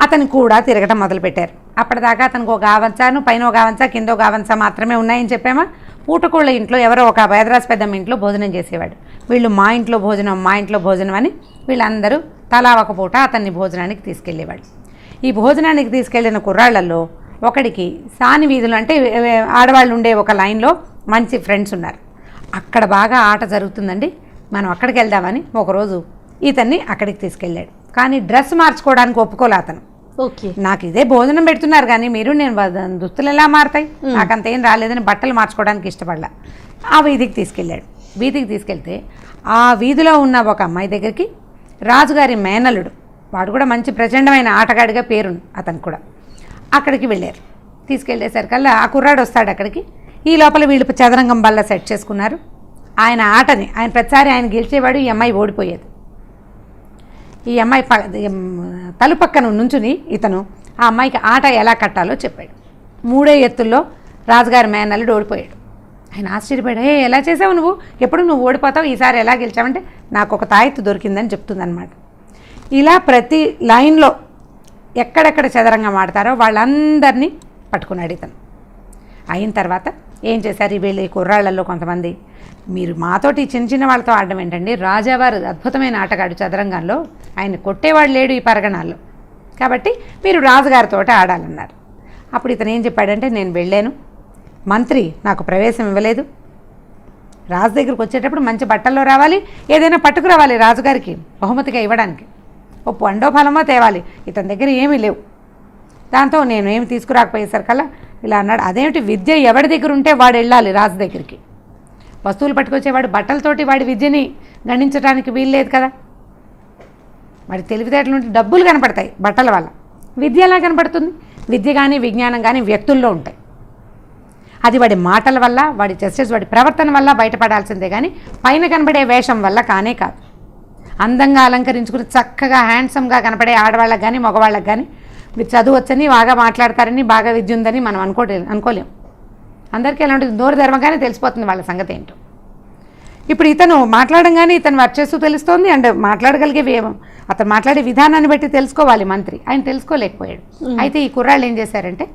అతను కూడా తిరగటం మొదలుపెట్టారు. అప్పటిదాకా అతనికి ఒక గావంచాను, పైన ఒక గావంచా, కింద ఒక గావంచా మాత్రమే ఉన్నాయని చెప్పామా. పూటకోళ్ళ ఇంట్లో ఎవరో ఒక వేదరాజు పెద్దమ్మ ఇంట్లో భోజనం చేసేవాడు. వీళ్ళు మా ఇంట్లో భోజనం అని వీళ్ళందరూ తలా ఒక పూట అతన్ని భోజనానికి తీసుకెళ్ళేవాడు. ఈ భోజనానికి తీసుకెళ్లిన కుర్రాళ్లలో ఒకడికి సాని వీధులు అంటే ఆడవాళ్ళు ఉండే ఒక లైన్లో మంచి ఫ్రెండ్స్ ఉన్నారు. అక్కడ బాగా ఆట జరుగుతుందండి, మనం అక్కడికి వెళ్దామని ఒకరోజు ఇతన్ని అక్కడికి తీసుకెళ్ళాడు. కానీ డ్రెస్ మార్చుకోవడానికి ఒప్పుకోలే అతను. ఓకే, నాకు ఇదే భోజనం పెడుతున్నారు కానీ నేను దుస్తులు ఎలా మారుతాయి, నాకంతేం రాలేదని బట్టలు మార్చుకోవడానికి ఇష్టపడలా. ఆ వీధికి తీసుకెళ్ళాడు. వీధికి తీసుకెళ్తే ఆ వీధిలో ఉన్న ఒక అమ్మాయి దగ్గరికి రాజుగారి మేనల్లుడు, వాడు కూడా మంచి ప్రచండమైన ఆటగాడిగా పేరుంది అతను కూడా, అక్కడికి వెళ్ళారు. తీసుకెళ్ళేసరికల్లా ఆ కుర్రాడు వస్తాడు అక్కడికి. ఈ లోపల వీళ్ళు చదరంగం బల్ల సెట్ చేసుకున్నారు. ఆయన ఆటని ఆయన ప్రతిసారి ఆయన గెలిచేవాడు, ఈ అమ్మాయి ఓడిపోయేది. ఈ అమ్మాయి తలుపక్కన నుంచుని ఇతను ఆ అమ్మాయికి ఆట ఎలా కట్టాలో చెప్పాడు. 3 ఎత్తుల్లో రాజుగారి మేనల్లుడు ఓడిపోయాడు. ఆయన ఆశ్చర్యపోయాడు. ఎలా చేసావు నువ్వు, ఎప్పుడు నువ్వు ఓడిపోతావు, ఈసారి ఎలా గెలిచావంటే నాకు ఒక తాయెత్తు దొరికిందని చెప్తుందన్నమాట. ఇలా ప్రతి లైన్లో ఎక్కడెక్కడ చదరంగం ఆడతారో వాళ్ళందరినీ పట్టుకున్నాడు ఇతను. అయిన తర్వాత ఏం చేశారు, వీళ్ళు ఈ కుర్రాళ్లలో కొంతమంది, మీరు మాతోటి చిన్న చిన్న వాళ్ళతో ఆడడం ఏంటండి, రాజావారు అద్భుతమైన ఆటగాడు చదరంగంలో, ఆయన కొట్టేవాడు లేడు ఈ పరగణాల్లో, కాబట్టి మీరు రాజుగారితో ఆడాలన్నారు. అప్పుడు ఇతను ఏం చెప్పాడంటే, నేను వెళ్ళాను, మంత్రి నాకు ప్రవేశం ఇవ్వలేదు, రాజు దగ్గరికి వచ్చేటప్పుడు మంచి బట్టల్లో రావాలి, ఏదైనా పట్టుకురావాలి రాజుగారికి బహుమతిగా ఇవ్వడానికి, ఓ పండో ఫలమో తేవాలి, ఇతని దగ్గర ఏమీ లేవు. దాంతో నేను ఏమి తీసుకురాకపోయేసరికల్లా ఇలా అన్నాడు. అదేమిటి, విద్య ఎవరి దగ్గర ఉంటే వాడు వెళ్ళాలి రాజు దగ్గరికి, వస్తువులు పట్టుకొచ్చేవాడు బట్టలతోటి వాడి విద్యని గణించడానికి వీల్లేదు కదా, వాడి తెలివితేటలు ఉంటే డబ్బులు కనపడతాయి బట్టల వల్ల, విద్య ఎలా కనపడుతుంది? విద్య కానీ విజ్ఞానం కానీ వ్యక్తుల్లో ఉంటాయి. అది వాడి మాటల వల్ల, వాడి జస్టిస్, వాడి ప్రవర్తన వల్ల బయటపడాల్సిందే కానీ పైన కనబడే వేషం వల్ల కానే కాదు. అందంగా అలంకరించుకుని చక్కగా హ్యాండ్సమ్గా కనపడే ఆడవాళ్ళకి కానీ మగవాళ్ళకి కానీ మీరు చదువు వచ్చని, బాగా మాట్లాడతారని, బాగా విద్య ఉందని మనం అనుకోలేం. అందరికీ ఎలా ఉంటుంది? నోరు ధర్మగానే తెలిసిపోతుంది వాళ్ళ సంగతి ఏంటో. ఇప్పుడు ఇతను మాట్లాడంగానే ఇతను వర్చేస్తూ తెలుస్తోంది. అండ్ మాట్లాడగలిగే అతను మాట్లాడే విధానాన్ని బట్టి తెలుసుకోవాలి మంత్రి. ఆయన తెలుసుకోలేకపోయాడు. అయితే ఈ కుర్రాళ్ళు ఏం చేశారంటే,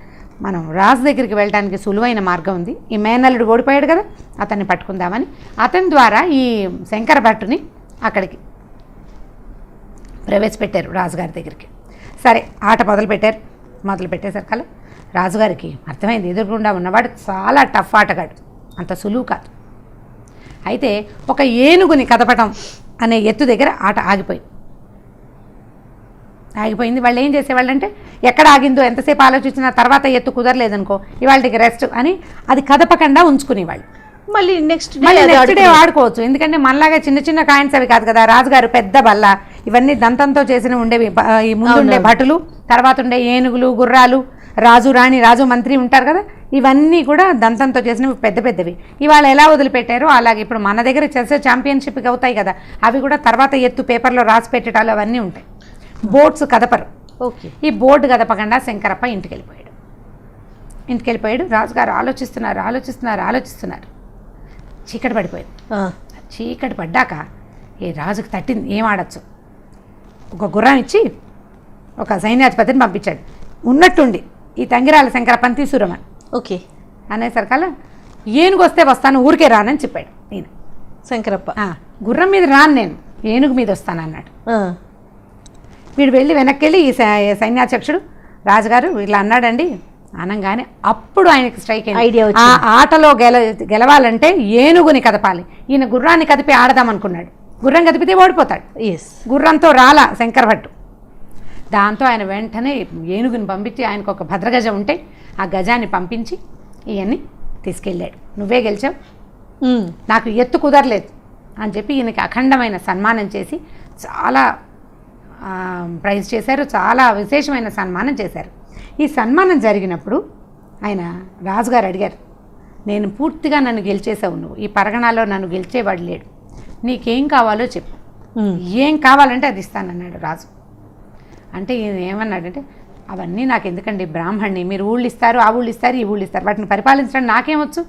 మనం రాజు దగ్గరికి వెళ్ళడానికి సులువైన మార్గం ఉంది, ఈ మేనల్లుడు ఓడిపోయాడు కదా, అతన్ని పట్టుకుందామని అతని ద్వారా ఈ శంకర భట్టుని అక్కడికి ప్రవేశపెట్టారు రాజుగారి దగ్గరికి. సరే, ఆట మొదలు పెట్టేసరికల్లా రాజుగారికి అర్థమైంది, ఎదురుగుండా ఉన్నవాడు చాలా టఫ్ ఆటగాడు, అంత సులువు కాదు. అయితే ఒక ఏనుగుని కదపటం అనే ఎత్తు దగ్గర ఆట ఆగిపోయింది. వాళ్ళు ఏం చేసేవాళ్ళంటే, ఎక్కడ ఆగిందో ఎంతసేపు ఆలోచించినా తర్వాత ఎత్తు కుదరలేదనుకో, ఇవాళకి రెస్ట్ అని అది కదపకుండా ఉంచుకునేవాళ్ళు. మళ్ళీ నెక్స్ట్ డే ఆడుకోవచ్చు. ఎందుకంటే మనలాగా చిన్న చిన్న కాయిన్స్ అవి కాదు కదా. రాజుగారు పెద్ద బల్ల, ఇవన్నీ దంతంతో చేసిన ఉండేవి. ఈ ముందుండే భటులు, తర్వాత ఉండే ఏనుగులు, గుర్రాలు, రాజు రాణి, రాజు మంత్రి ఉంటారు కదా, ఇవన్నీ కూడా దంతంతో చేసినవి పెద్ద పెద్దవి. ఇవాళ ఎలా వదిలిపెట్టారో అలాగే ఇప్పుడు మన దగ్గర చెస్ ఛాంపియన్షిప్ అవుతాయి కదా, అవి కూడా తర్వాత ఎత్తు పేపర్లో రాసి పెట్టడాలు అవన్నీ ఉంటాయి. బోర్డ్స్ కదపరు. ఓకే. ఈ బోర్డు కదపకుండా శంకరప్ప ఇంటికి వెళ్ళిపోయాడు. రాజుగారు ఆలోచిస్తున్నారు. చీకటి పడిపోయింది. చీకటి పడ్డాక ఏ రాజుకు తట్టింది, ఏం ఆడచ్చు? ఒక గుర్రం ఇచ్చి ఒక సైన్యాధిపతిని పంపించాడు. ఉన్నట్టుండి ఈ తంగిరాల శంకరప్పని తీసుకురమని. ఓకే. అనేసరికల్లా ఏనుగు వస్తే వస్తాను, ఊరికే రానని చెప్పాడు. నేను శంకరప్ప గుర్రం మీద రాను, నేను ఏనుగు మీద వస్తాను అన్నాడు. వీడు వెళ్ళి వెనక్కి వెళ్ళి ఈ సైన్యాధ్యక్షుడు రాజుగారు ఇలా అన్నాడండి అనగానే అప్పుడు ఆయనకి స్ట్రైక్ అయింది. ఆ ఆటలో గెలవాలంటే ఏనుగుని కదపాలి. ఈయన గుర్రాన్ని కదిపి ఆడదాం అనుకున్నాడు. గుర్రం కదిపితే ఓడిపోతాడు. గుర్రంతో రాలా శంకరభట్టు. దాంతో ఆయన వెంటనే ఏనుగుని పంపించి, ఆయనకు ఒక భద్రగజం ఉంటే ఆ గజాన్ని పంపించి ఇవన్నీ తీసుకెళ్ళాడు. నువ్వే గెలిచావు, నాకు ఎత్తు కుదరలేదు అని చెప్పి ఈయనకి అఖండమైన సన్మానం చేసి చాలా ప్రైజ్ చేశారు. చాలా విశేషమైన సన్మానం చేశారు. ఈ సన్మానం జరిగినప్పుడు ఆయన రాజుగారు అడిగారు, నేను పూర్తిగా నన్ను గెలిచేసావు, నువ్వు ఈ పరగణాలో నన్ను గెలిచేవాడు లేడు, నీకేం కావాలో చెప్పు, ఏం కావాలంటే అది ఇస్తానన్నాడు రాజు. అంటే ఈయన ఏమన్నాడంటే, అవన్నీ నాకు ఎందుకండి, బ్రాహ్మణ్ణి, మీరు ఊళ్ళు ఇస్తారు, ఆ ఊళ్ళు ఇస్తారు, ఈ ఊళ్ళు ఇస్తారు, వాటిని పరిపాలించడం నాకేమొచ్చు?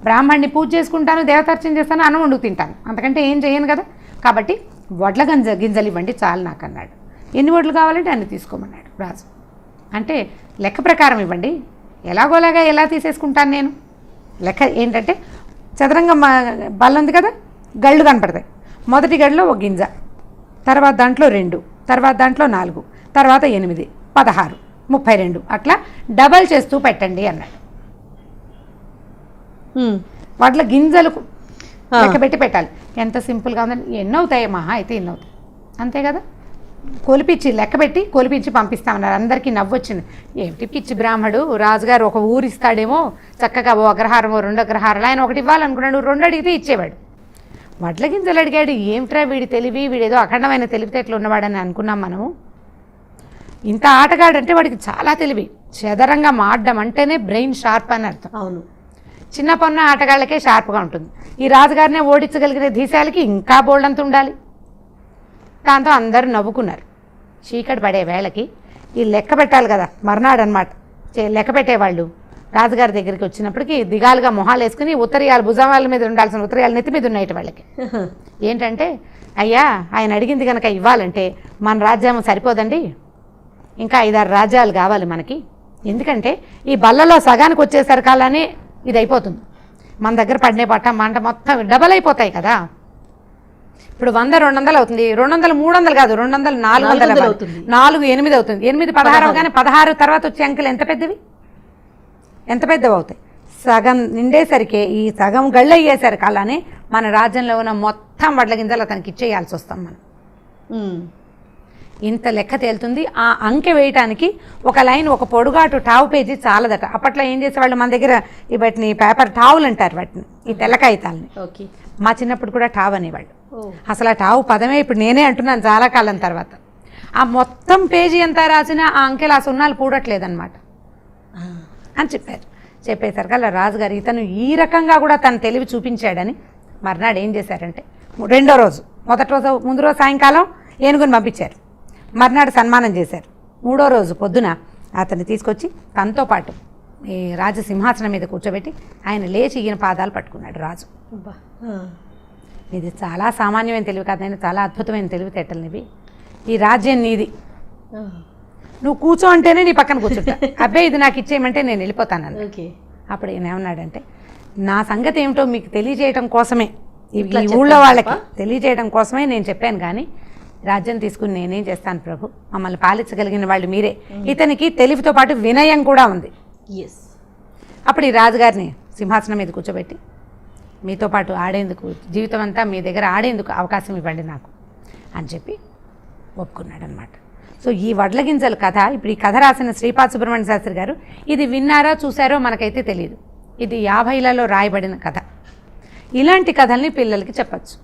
బ్రాహ్మణ్ణి పూజ చేసుకుంటాను, దేవతార్చన చేస్తాను, అన్నం వండుకు తింటాను, అంతకంటే ఏం చేయను కదా. కాబట్టి వడ్ల గింజలు ఇవ్వండి చాలు నాకు అన్నాడు. ఎన్ని వడ్లు కావాలంటే అన్ని తీసుకోమన్నాడు రాజు. అంటే లెక్క ప్రకారం ఇవ్వండి, ఎలాగోలాగా ఎలా తీసేసుకుంటాను నేను. లెక్క ఏంటంటే, చదరంగం బల్ల ఉంది కదా, గళ్ళు కనపడతాయి. మొదటి గడిలో ఒక గింజ, తర్వాత దాంట్లో 2, తర్వాత దాంట్లో 4, తర్వాత 8, 16, 32 అట్లా డబల్ చేస్తూ పెట్టండి అన్నాడు. వడ్ల గింజలు లెక్క పెట్టి పెట్టాలి. ఎంత సింపుల్గా ఉందండి. ఎన్ని అవుతాయి? మహా అయితే ఎన్ని అవుతాయి, అంతే కదా. కొలిపించి లెక్క పెట్టి కొలిపించి పంపిస్తామన్నారు. అందరికీ నవ్వొచ్చింది. ఏమిటి పిచ్చి బ్రాహ్మడు, రాజుగారు ఒక ఊరు ఇస్తాడేమో, చక్కగా ఓ అగ్రహారమో 2 అగ్రహారాలు, ఆయన ఒకటి ఇవ్వాలనుకున్నాడు, 2 అడిగితే ఇచ్చేవాడు. వడ్ల గింజలు అడిగాడు. ఏమిట్రా వీడి తెలివి, వీడేదో అఖండమైన తెలివితేటలు ఉన్నవాడని అనుకున్నాం మనము. ఇంత ఆటగాడంటే వాడికి చాలా తెలివి. చదరంగా మాడడం అంటేనే బ్రెయిన్ షార్ప్ అని అర్థం. అవును, చిన్న పొన్న ఆటగాళ్ళకే షార్ప్గా ఉంటుంది. ఈ రాజుగారినే ఓడించగలిగిన ధీశాలకి ఇంకా బోల్డంత ఉండాలి. దాంతో అందరూ నవ్వుకున్నారు. చీకటి పడే వేళకి ఈ లెక్క పెట్టాలి కదా, మర్నాడు అనమాట. లెక్క పెట్టేవాళ్ళు రాజుగారి దగ్గరికి వచ్చినప్పటికీ దిగాలుగా మొహాలు వేసుకుని ఉత్తరీయాలు భుజాల మీద ఉండాల్సిన ఉత్తరీయాలు నెత్తి మీద ఉన్నాయి వాళ్ళకి. ఏంటంటే, అయ్యా ఆయన అడిగింది కనుక ఇవ్వాలంటే మన రాజ్యం సరిపోదండి, ఇంకా 5-6 రాజ్యాలు కావాలి మనకి. ఎందుకంటే ఈ బల్లలో సగానికి వచ్చేసరికాలని ఇది అయిపోతుంది. మన దగ్గర పడినే పట్ట మంట మొత్తం డబల్ అయిపోతాయి కదా. ఇప్పుడు 100-200 అవుతుంది, 200 300 కాదు, 200 400 అవుతుంది, 4 8 అవుతుంది, 8 16 అవగానే 16 తర్వాత వచ్చే అంకెలు ఎంత పెద్దవి అవుతాయి. సగం నిండేసరికి ఈ సగం గళ్ళు అయ్యేసరికి అలానే మన రాజ్యంలో ఉన్న మొత్తం వడ్ల గింజలు అతనికి ఇచ్చేయాల్సి వస్తాం మనం. ఇంత లెక్క తేలుతుంది. ఆ అంకె వేయటానికి ఒక లైన్, ఒక పొడుగాటు టావు పేజీ చాలదట. అప్పట్లో ఏం చేసేవాళ్ళు, మన దగ్గర వాటిని పేపర్ టావులు అంటారు, వాటిని ఈ తెల్ల కాగితాలని. మా చిన్నప్పుడు కూడా టావ్ అనేవాళ్ళు. అసలు ఆ టావు పదమే ఇప్పుడు నేనే అంటున్నాను చాలా కాలం తర్వాత. ఆ మొత్తం పేజీ ఎంత రాసినా ఆ అంకెలు ఆ సున్నాలు కూడట్లేదన్నమాట అని చెప్పేసరికి అలా రాజుగారు ఇతను ఈ రకంగా కూడా తన తెలివి చూపించాడని మర్నాడు ఏం చేశారంటే రెండో రోజు, మొదటి రోజు ముందు రోజు సాయంకాలం ఏనుగుని పంపించారు, మర్నాడు సన్మానం చేశారు. మూడో రోజు పొద్దున అతన్ని తీసుకొచ్చి తనతో పాటు ఈ రాజు సింహాసనం మీద కూర్చోబెట్టి ఆయన లేచి ఈయన పాదాలు పట్టుకున్నాడు రాజు. ఇది చాలా సామాన్యమైన తెలివి కాదు, చాలా అద్భుతమైన తెలివితేటలు. ఈ రాజ్యం నీది, నువ్వు కూర్చో అంటేనే నీ పక్కన కూర్చుంటా, అబ్బాయి ఇది నాకు ఇచ్చేయమంటే నేను వెళ్ళిపోతాను. అప్పుడు ఈయన ఏమన్నాడంటే, నా సంగతి ఏమిటో మీకు తెలియజేయడం కోసమే, ఈ ఊళ్ళో వాళ్ళకి తెలియజేయడం కోసమే నేను చెప్పాను, కానీ రాజ్యం తీసుకుని నేనేం చేస్తాను ప్రభు, మమ్మల్ని పాలించగలిగిన వాళ్ళు మీరే. ఇతనికి తెలివితో పాటు వినయం కూడా ఉంది. అప్పుడు ఈ రాజుగారిని సింహాసనం మీద కూర్చోబెట్టి మీతో పాటు ఆడేందుకు, జీవితం అంతా మీ దగ్గర ఆడేందుకు అవకాశం ఇవ్వండి నాకు అని చెప్పి ఒప్పుకున్నాడు అనమాట. సో ఈ వడ్ల గింజల కథ, ఇప్పుడు ఈ కథ రాసిన శ్రీపాద సుబ్రహ్మణ్య శాస్త్రి గారు ఇది విన్నారో చూసారో మనకైతే తెలియదు. ఇది 50లలో రాయబడిన కథ. ఇలాంటి కథల్ని పిల్లలకి చెప్పచ్చు.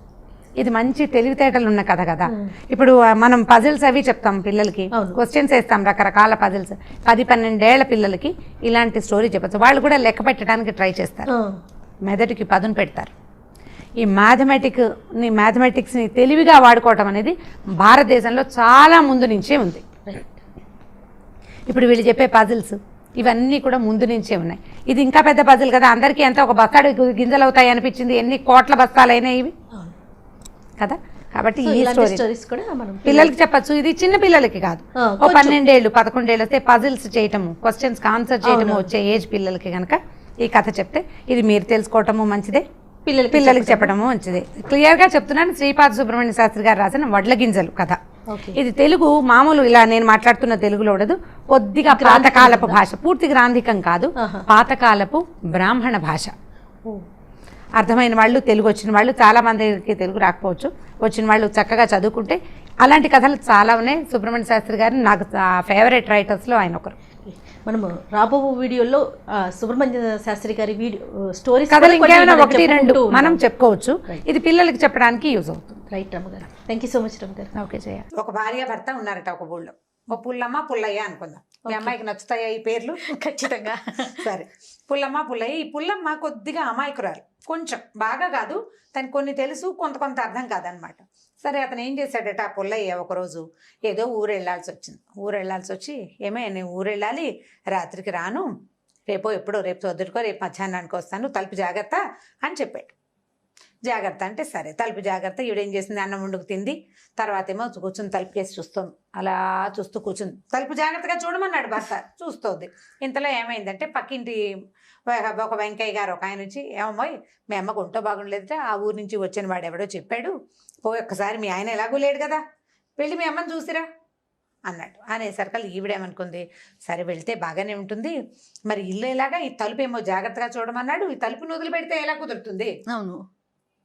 ఇది మంచి తెలివితేటలు ఉన్న కథ కదా. ఇప్పుడు మనం పజిల్స్ అవి చెప్తాం పిల్లలకి, క్వశ్చన్స్ వేస్తాం రకరకాల పజిల్స్. 10-12 ఏళ్ల పిల్లలకి ఇలాంటి స్టోరీ చెప్పచ్చు. వాళ్ళు కూడా లెక్క పెట్టడానికి ట్రై చేస్తారు, మెదడుకి పదును పెడతారు. ఈ మ్యాథమెటిక్స్ని తెలివిగా వాడుకోవటం అనేది భారతదేశంలో చాలా ముందు నుంచే ఉంది. ఇప్పుడు వీళ్ళు చెప్పే పజిల్స్ ఇవన్నీ కూడా ముందు నుంచే ఉన్నాయి. ఇది ఇంకా పెద్ద పజిల్ కదా, అందరికీ ఎంత ఒక బస్తాడు గింజలు అవుతాయి అనిపించింది, ఎన్ని కోట్ల బస్తాలైనా ఇవి కదా. కాబట్టి ఈ స్టోరీస్ కూడా పిల్లలకి చెప్పచ్చు. ఇది చిన్న పిల్లలకి కాదు, ఓ 12 ఏళ్ళు 11 ఏళ్ళు వస్తే పజిల్స్ చేయటము, క్వశ్చన్స్కి ఆన్సర్ చేయటము వచ్చే ఏజ్ పిల్లలకి కనుక ఈ కథ చెప్తే ఇది మీరు తెలుసుకోవటము మంచిదే, పిల్లలకి చెప్పడము మంచిదే. క్లియర్గా చెప్తున్నాను, శ్రీపాద సుబ్రహ్మణ్య శాస్త్రి గారు రాసిన వడ్ల గింజలు కథ. ఇది తెలుగు మామూలు ఇలా నేను మాట్లాడుతున్న తెలుగులో ఉండదు, కొద్దిగా పాతకాలపు భాష, పూర్తి గ్రాంధికం కాదు, పాతకాలపు బ్రాహ్మణ భాష. అర్థమైన వాళ్ళు, తెలుగు వచ్చిన వాళ్ళు, చాలా మందికి తెలుగు రాకపోవచ్చు, వచ్చిన వాళ్ళు చక్కగా చదువుకుంటే అలాంటి కథలు చాలా ఉన్నాయి. సుబ్రహ్మణ్య శాస్త్రి గారు నాకు ఫేవరెట్ రైటర్స్లో ఆయన ఒకరు. మనము రాబో వీడియోలో సుబ్రహ్మణ్య శాస్త్రి గారి స్టోరీస్ కథలు ఇంకేమైనా 1-2 మనం చెప్పుకోవచ్చు. ఇది పిల్లలకి చెప్పడానికి యూజ్ అవుతుంది. రైట్ రమ్మగారు, థ్యాంక్ యూ సో మచ్ రమ్మగారు. ఓకే చేయాలి. ఒక భార్య భర్త ఉన్నారట ఒక ఊళ్ళో. ఓ పుల్లమ్మ పుల్లయ్య అనుకుందాం. మీ అమ్మాయికి నచ్చుతాయా ఈ పేర్లు? ఖచ్చితంగా. సరే, పుల్లమ్మ పుల్లయ్య. ఈ పుల్లమ్మ కొద్దిగా అమాయకురాలు, కొంచెం, బాగా కాదు, తనకు కొన్ని తెలుసు, కొంత అర్థం కాదనమాట. సరే, అతను ఏం చేశాడట ఆ పుల్లయ్య ఒకరోజు ఏదో ఊరు వెళ్ళాల్సి వచ్చి ఏమే నేను ఊరు వెళ్ళాలి, రాత్రికి రాను, రేపు పొద్దుటికో రేపు మధ్యాహ్నానికి వస్తాను, తలుపు జాగ్రత్త అని చెప్పాడు. జాగ్రత్త అంటే సరే, తలుపు జాగ్రత్త. ఈవిడేం చేసింది, అన్నం వండుకు తింది, తర్వాత ఏమో కూర్చుని తలుపు కేసి చూస్తుంది. అలా చూస్తూ కూర్చుంది. తలుపు జాగ్రత్తగా చూడమన్నాడు భర్త, చూస్తుంది. ఇంతలో ఏమైందంటే పక్కింటి ఒక వెంకయ్య గారు ఒక ఆయన నుంచి, ఏమమ్మోయ్ మీ అమ్మకు ఒంటో బాగుండలేదట, ఆ ఊరు నుంచి వచ్చిన వాడు ఎవడో చెప్పాడు, ఒక్కసారి మీ ఆయన ఎలాగూ లేడు కదా, వెళ్ళి మీ అమ్మని చూసిరా అన్నాడు. అనేసరికి ఈవిడేమనుకుంది, సరే వెళ్తే బాగానే ఉంటుంది, మరి ఇల్లు ఎలాగా, ఈ తలుపు ఏమో జాగ్రత్తగా చూడమన్నాడు, ఈ తలుపును వదిలిపెడితే ఎలా కుదురుతుంది? అవును,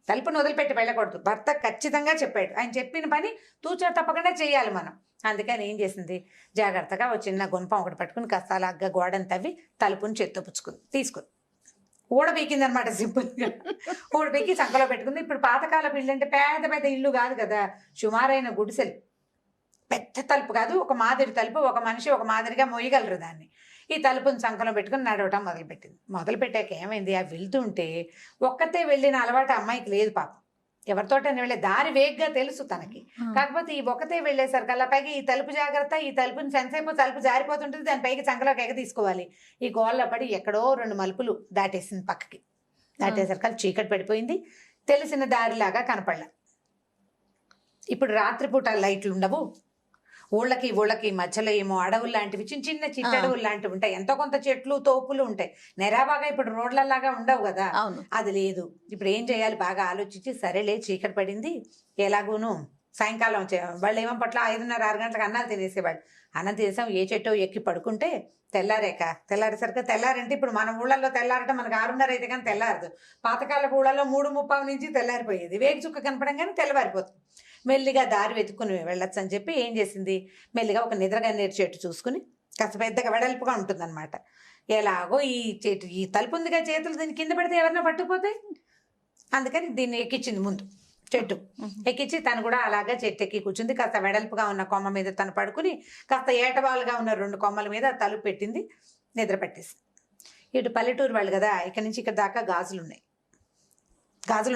తలుపును వదిలిపెట్టి వెళ్ళకూడదు. భర్త ఖచ్చితంగా చెప్పాడు, ఆయన చెప్పిన పని తూచా తప్పకుండా చేయాలి మనం. అందుకని ఏం చేసింది, జాగ్రత్తగా ఒక చిన్న గుణపం ఒకటి పట్టుకుని కాస్త అలాగా గోడను తవ్వి తలుపుని చేత్తో తీసుకుంది. ఊడబీకింది అనమాట, సింపుల్గా ఊడబీకి సంకలో పెట్టుకుంది. ఇప్పుడు పాతకాలపు ఇల్లు అంటే పెద్ద ఇల్లు కాదు కదా, సుమారైన గుడిసెలు, పెద్ద తలుపు కాదు, ఒక మాదిరి తలుపు, ఒక మనిషి ఒక మాదిరిగా మోయగలరు దాన్ని. ఈ తలుపుని సంకలో పెట్టుకుని నడవటం మొదలుపెట్టాక ఏమైంది, ఆ వెళ్తుంటే ఒక్కతే వెళ్ళిన అలవాటు అమ్మాయికి లేదు పాపం. ఎవరితోటని వెళ్ళే దారి వేగ్గా తెలుసు తనకి, కాకపోతే ఈ ఒక్కతే వెళ్ళేసరికి అలా పైకి ఈ తలుపు జాగ్రత్త, ఈ తలుపుని సెన్సేపు తలుపు జారిపోతుంటుంది, దాని పైకి సంకలోకి ఎగ తీసుకోవాలి. ఈ గోళ్ళ పడి ఎక్కడో 2 మలుపులు దాటేసింది పక్కకి. దాటేసరికి చీకటి పడిపోయింది, తెలిసిన దారిలాగా కనపడలే. ఇప్పుడు రాత్రిపూట లైట్లు ఉండవు, ఊళ్ళకి మధ్యలో ఏమో అడవులు లాంటివి, చిన్న చిట్టడవులు లాంటివి ఉంటాయి, ఎంతో కొంత చెట్లు తోపులు ఉంటాయి, నెరాబాగా ఇప్పుడు రోడ్లలాగా ఉండవు కదా, అది లేదు. ఇప్పుడు ఏం చేయాలి బాగా ఆలోచించి, సరేలే చీకటి పడింది, ఎలాగూను సాయంకాలం వాళ్ళు ఏమో పట్ల 5:30-6 గంటలకు అన్నాలు తినేసేవాళ్ళు. అన్నం తినేసాం, ఏ చెట్టో ఎక్కి పడుకుంటే తెల్లారేసరికి తెల్లారంటే ఇప్పుడు మన ఊళ్ళల్లో తెల్లారటం మనకు 6:30 అయితే కానీ తెల్లారదు. పాతకాలపు ఊళ్ళల్లో 3:30 నుంచి తెల్లారిపోయేది, వేగి చుక్క కనపడంగానే తెల్లవారిపోతుంది. మెల్లిగా దారి వెతుక్కుని వెళ్ళొచ్చు అని చెప్పి ఏం చేసింది, మెల్లిగా ఒక నిద్రగన్నేరు చెట్టు చూసుకుని, కాస్త పెద్దగా వెడల్పుగా ఉంటుందన్నమాట, ఎలాగో ఈ తలుపు ఉందిగా, చేతులు దీన్ని కింద పెడితే ఎవరన్నా పట్టుకుపోతాయి, అందుకని దీన్ని ఎక్కించింది ముందు. చెట్టు ఎక్కించి తను కూడా అలాగా చెట్టు ఎక్కి కూర్చుంది. కాస్త వెడల్పుగా ఉన్న కొమ్మ మీద తను పడుకుని కాస్త ఏటవాలుగా ఉన్న 2 కొమ్మల మీద తలుపు పెట్టింది, నిద్ర పట్టేసింది. ఇటు పల్లెటూరు వాళ్ళు కదా, ఇక్కడ నుంచి ఇక్కడ దాకా గాజులు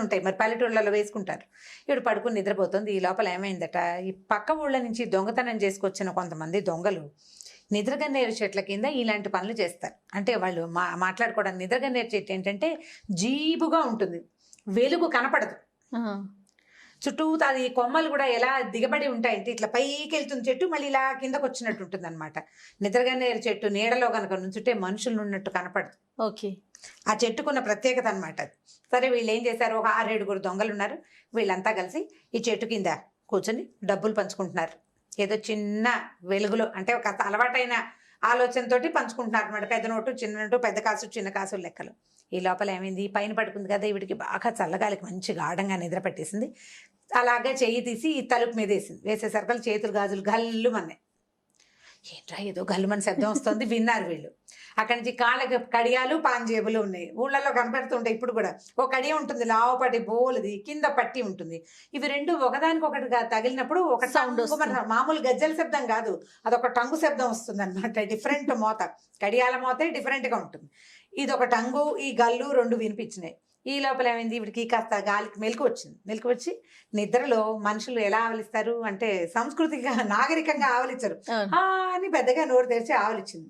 ఉంటాయి, మరి పల్లెటూళ్ళలో వేసుకుంటారు. ఇప్పుడు పడుకుని నిద్రపోతుంది. ఈ లోపల ఏమైందట, ఈ పక్క ఊళ్ళ నుంచి దొంగతనం చేసుకొచ్చిన కొంతమంది దొంగలు నిద్రగన్నేరు చెట్ల కింద ఇలాంటి పనులు చేస్తారు. అంటే వాళ్ళు మాట్లాడుకోవడానికి, నిద్రగన్నేరు చెట్టు ఏంటంటే జీబుగా ఉంటుంది, వెలుగు కనపడదు, చుట్టూ అది కొమ్మలు కూడా ఎలా దిగబడి ఉంటాయంటే ఇట్లా పైకి వెళ్తున్న చెట్టు మళ్ళీ ఇలా కిందకు వచ్చినట్టు ఉంటుంది అనమాట. నిద్రగన్నేరు చెట్టు నీడలో కనుక నుంచుంటే మనుషులు ఉన్నట్టు కనపడదు. ఓకే, ఆ చెట్టుకున్న ప్రత్యేకత అనమాట అది. సరే వీళ్ళు ఏం చేశారు, ఒక 6-7 దొంగలు ఉన్నారు. వీళ్ళంతా కలిసి ఈ చెట్టు కింద కూర్చొని డబ్బులు పంచుకుంటున్నారు. ఏదో చిన్న వెలుగులో, అంటే ఒక అలవాటైన ఆలోచనతోటి పంచుకుంటున్నారు అనమాట. పెద్ద నోటు, చిన్న నోటు, పెద్ద కాసు, చిన్న కాసు లెక్కలు. ఈ లోపల ఏమైంది, పైన పడుకుంది కదా, వీడికి బాగా చల్లగాలికి మంచి గాఢంగా నిద్ర పట్టేసింది. అలాగే చెయ్యి తీసి ఈ తలుపు మీద వేసేసరికి చేతులు గాజులు గల్లుమన్నాయి. ఏంట్రా ఏదో గల్లుమని శబ్దం వస్తుంది, విన్నారు వీళ్ళు. అక్కడి నుంచి కాళ్ళకి కడియాలు, పాంజేబులు ఉన్నాయి, ఊళ్ళల్లో కనపడుతుంటాయి ఇప్పుడు కూడా. ఒక కడియ ఉంటుంది లావుపటి బోలుది, కింద పట్టి ఉంటుంది. ఇవి రెండు ఒకదానికొకటిగా తగిలినప్పుడు ఒక సౌండ్ వస్తుంది. మామూలు గజ్జల శబ్దం కాదు, అదొక టంగు శబ్దం వస్తుంది అనమాట. డిఫరెంట్ మోత, కడియాల మోతే డిఫరెంట్గా ఉంటుంది. ఇది ఒక టంగు, ఈ గల్లు 2 వినిపించినాయి. ఈ లోపల ఏమైంది, వీడికి కాస్త గాలికి మెలకు వచ్చింది. మెలకు వచ్చి నిద్రలో మనుషులు ఎలా ఆవలిస్తారు అంటే సంస్కృతిగా నాగరికంగా ఆవలించరు, అని పెద్దగా నోరు తెరిచి ఆవలిచ్చింది.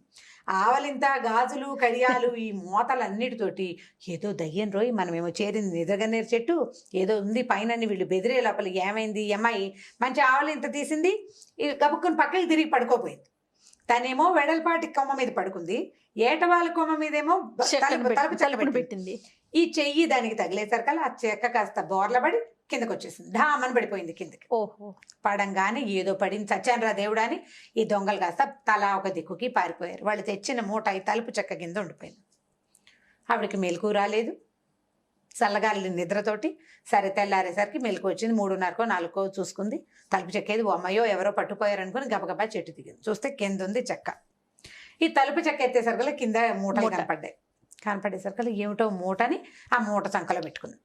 ఆవలింత, గాజులు, కడియాలు, ఈ మోతలన్నిటితోటి ఏదో దయ్యం రోయ్, మనమేమో చేరింది నిద్రగన్నేరు చెట్టు, ఏదో ఉంది పైన వీళ్ళు బెదిరే లోపల ఏమైంది, అమ్మాయి మంచి ఆవలింత తీసింది, గబుక్కుని పక్కకి తిరిగి పడుకోపోయింది. తనేమో వెడల్పాటి కొమ్మ మీద పడుకుంది, ఏటవాళ్ళ కొమ్మ మీదేమో తలుపు చల్లబడి పెట్టింది. ఈ చెయ్యి దానికి తగిలేసరికల్లా ఆ చెక్క కాస్త బోర్లబడి కిందకు వచ్చేసింది, ఢామని పడిపోయింది కిందకి. ఓహో, పడంగానే ఏదో పడింది, చచ్చానరా దేవుడా అని ఈ దొంగలు కాస్త తలా ఒక దిక్కుకి పారిపోయారు. వాళ్ళు తెచ్చిన మూట ఈ తలుపు చెక్క కింద ఉండిపోయింది. ఆవిడకి మెలకు రాలేదు, చల్లగాలి నిద్రతోటి. సరే తెల్లారేసరికి మెలకు వచ్చింది, 3:30కో 4కో చూసుకుంది. తలుపు చెక్కేది, అమ్మయ్యో ఎవరో పట్టుపోయారనుకుని గబగబా చెట్టు దిగింది. చూస్తే కింద ఉంది చెక్క. ఈ తలుపు చెక్క ఎత్తేసరికల్లా కింద మూటలు కనపడేసరికల్లా ఏమిటో మూటని ఆ మూట చంకలో పెట్టుకుంది.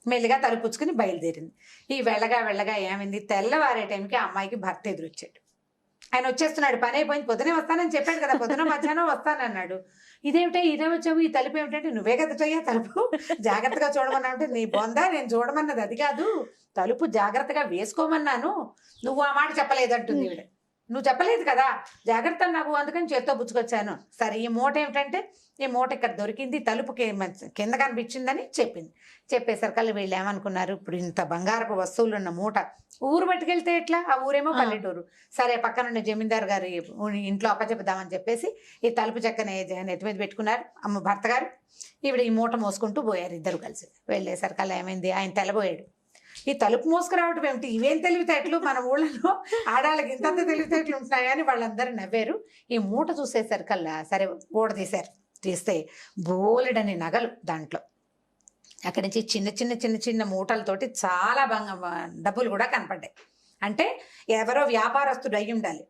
మెల్లిగా తలుపుచ్చుకుని బయలుదేరింది. ఈ వెళ్ళగా ఏమైంది, తెల్లవారే టైంకి ఆ అమ్మాయికి భర్త ఎదురొచ్చాడు. ఆయన వచ్చేస్తున్నాడు, పని అయిపోయింది, పొద్దునే వస్తానని చెప్పాడు కదా, పొద్దున మధ్యాహ్నం వస్తానన్నాడు. ఇదేమిటో ఇదే వచ్చావు, ఈ తలుపు ఏమిటంటే నువ్వే కదటయ్యా తలుపు, జాగ్రత్తగా చూడమన్నా అంటే, నీ బొందా నేను చూడమన్నది అది కాదు, తలుపు జాగ్రత్తగా వేసుకోమన్నాను, నువ్వు ఆ మాట చెప్పలేదంటుంది ఈవిడ. నువ్వు చెప్పలేదు కదా, జాగ్రత్త నాకు, అందుకని చేత్తో పుచ్చుకొచ్చాను. సరే ఈ మూట ఏమిటంటే, ఈ మూట ఇక్కడ దొరికింది, తలుపుకి కింద కనిపించిందని చెప్పింది. చెప్పేసరికల్లా వీళ్ళు ఏమనుకున్నారు, ఇప్పుడు ఇంత బంగారపు వస్తువులు ఉన్న మూట ఊరు పట్టుకెళ్తే ఎట్లా, ఆ ఊరేమో పల్లెటూరు. సరే పక్కనున్న జమీందారు గారి ఇంట్లో అప్పచెప్పుదామని చెప్పేసి ఈ తలుపు చెక్కని నెత్తి మీద పెట్టుకున్నారు భర్త గారు. ఈవిడ ఈ మూట మోసుకుంటూ పోయారు ఇద్దరు కలిసి. వెళ్ళేసరికల్లా ఏమైంది, ఆయన తెల్లబోయాడు. ఈ తలుపు మోసుకురావటం ఏమిటి, ఇవేం తెలివితేటలు, మన ఊళ్ళలో ఆడాళ్ళకి ఇంతంత తెలివితేటలు ఉంటున్నాయని వాళ్ళందరూ నవ్వారు. ఈ మూట చూసేసరికల్లా సరే ఊడ తీస్తే బోలెడని నగలు దాంట్లో. అక్కడి నుంచి చిన్న మూటలతోటి చాలా డబ్బులు కూడా కనపడ్డాయి. అంటే ఎవరో వ్యాపారస్తుడు అయి ఉండాలి,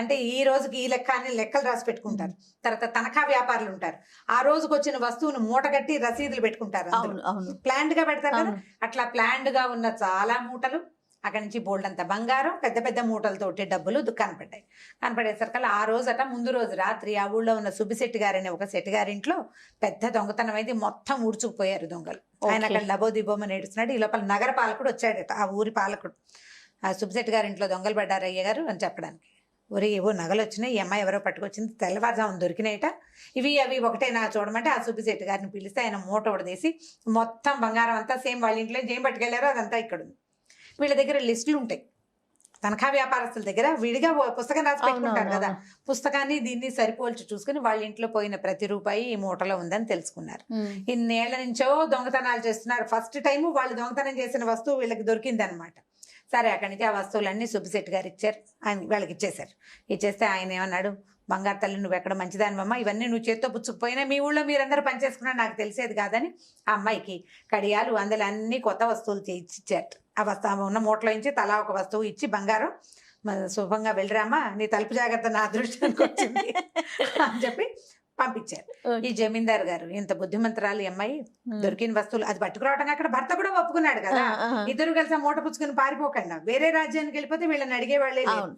అంటే ఈ రోజుకి ఈ లెక్క అని లెక్కలు రాసి పెట్టుకుంటారు. తర్వాత తనఖా వ్యాపారులు ఉంటారు, ఆ రోజుకి వచ్చిన వస్తువును మూటగట్టి రసీదులు పెట్టుకుంటారు, ప్లాండ్ గా పెడతారు కదా. అట్లా ప్లాండ్ గా ఉన్న చాలా మూటలు, అక్కడి నుంచి బోల్డంత బంగారం, పెద్ద మూటలతోటి డబ్బులు కనపడేసరికల్లా ఆ రోజట ముందు రోజు రాత్రి ఆ ఊళ్ళో ఉన్న సుబ్బిశెట్టి గారనే ఒక శెట్టి గారింట్లో పెద్ద దొంగతనం అయితే మొత్తం ఊడ్చుకుపోయారు దొంగలు. ఆయన అక్కడ లబోదిబోమని ఏడుస్తున్నాడు. ఈ లోపల నగర పాలకుడు వచ్చాడట, ఆ ఊరి పాలకుడు. ఆ సుబ్బిశెట్టి గారింట్లో దొంగలు పడ్డారు అయ్య గారు అని చెప్పడానికి. ఏవో నగలు వచ్చినాయి, ఈ అమ్మాయి ఎవరో పట్టుకొచ్చింది, తెల్లవారుజామున దొరికినాయట, ఇవి అవి ఒకటేనా చూడమంటే ఆ సుబ్బిశెట్టి గారిని పిలిస్తే ఆయన మూట ఉడదీసి మొత్తం బంగారం అంతా సేమ్ వాళ్ళ ఇంట్లో ఏం పట్టుకెళ్లారో అదంతా ఇక్కడ ఉంది. వీళ్ళ దగ్గర లిస్టులు ఉంటాయి, తనఖా వ్యాపారస్తుల దగ్గర విడిగా పుస్తకం రాసి పెట్టుకుంటారు కదా, పుస్తకాన్ని దీన్ని సరిపోల్చి చూసుకుని వాళ్ళ ఇంట్లో పోయిన ప్రతి రూపాయి ఈ మూటలో ఉందని తెలుసుకున్నారు. ఇన్నేళ్ల నుంచో దొంగతనాలు చేస్తున్నారు. ఫస్ట్ టైం వాళ్ళు దొంగతనం చేసిన వస్తువు వీళ్ళకి దొరికింది అనమాట. సరే అక్కడి నుంచి ఆ వస్తువులన్నీ సుబ్బిశెట్టి గారు ఇచ్చారు, ఆయన వాళ్ళకి ఇచ్చేశారు. ఇచ్చేస్తే ఆయన ఏమన్నాడు, బంగారు తల్లి నువ్వు ఎక్కడ మంచిదానివమ్మా, ఇవన్నీ నువ్వు చేత్తో పుచ్చుకుపోయినా మీ ఊళ్ళో మీరందరూ పనిచేసుకున్నా నాకు తెలిసేది కాదని ఆ అమ్మాయికి కడియాలు అందులో అన్ని కొత్త వస్తువులు ఇచ్చారు. ఆ వస్తువు ఉన్న మూటలో నుంచి తలా ఒక వస్తువు ఇచ్చి బంగారం శుభంగా వెళ్ళిరామా, నీ తలుపు జాగ్రత్త నా అదృష్టానికి వచ్చింది అని చెప్పి పంపించారు. ఈ జమీందార్ గారు ఇంత బుద్ధిమంతరాలు అమ్మాయి, దొరికిన వస్తువులు అది పట్టుకురావడం, అక్కడ భర్త కూడా ఒప్పుకున్నాడు కదా, ఇద్దరు కలిసి మూట పుచ్చుకుని పారిపోకుండా వేరే రాజ్యానికి వెళ్ళిపోతే వీళ్ళని అడిగేవాళ్ళే లేదు.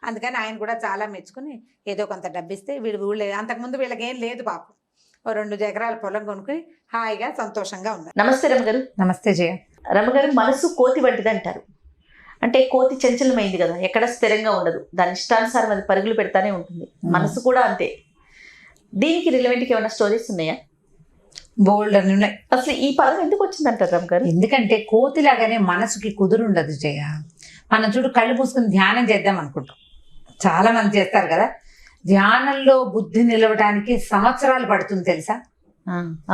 అందుకని ఆయన కూడా చాలా మెచ్చుకుని ఏదో కొంత డబ్బిస్తే వీడు ఊళ్ళే, అంతకుముందు వీళ్ళకి ఏం లేదు పాపం, 2 ఎకరాల పొలం కొనుక్కుని హాయిగా సంతోషంగా ఉన్నారు. నమస్తే రమగారు. నమస్తే జయ. రమగారు, మనసు కోతి వంటిది అంటారు. అంటే కోతి చంచలమైంది కదా, ఎక్కడ స్థిరంగా ఉండదు, దాని ఇష్టానుసారం అది పరుగులు పెడతానే ఉంటుంది. మనసు కూడా అంతే. దీనికి రిలవెంట్గా ఏమైనా స్టోరీస్ ఉన్నాయా? బోల్డ్ అని ఉన్నాయి. అసలు ఈ పదం ఎందుకు వచ్చింది అంటారు రమగారు? ఎందుకంటే కోతిలాగానే మనసుకి కుదురుండదు జయ. మనం చూడు, కళ్ళు మూసుకుని ధ్యానం చేద్దాం అనుకుంటాం, చాలా మంది చేస్తారు కదా. ధ్యానంలో బుద్ధి నిలవడానికి సంవత్సరాలు పడుతుంది తెలుసా.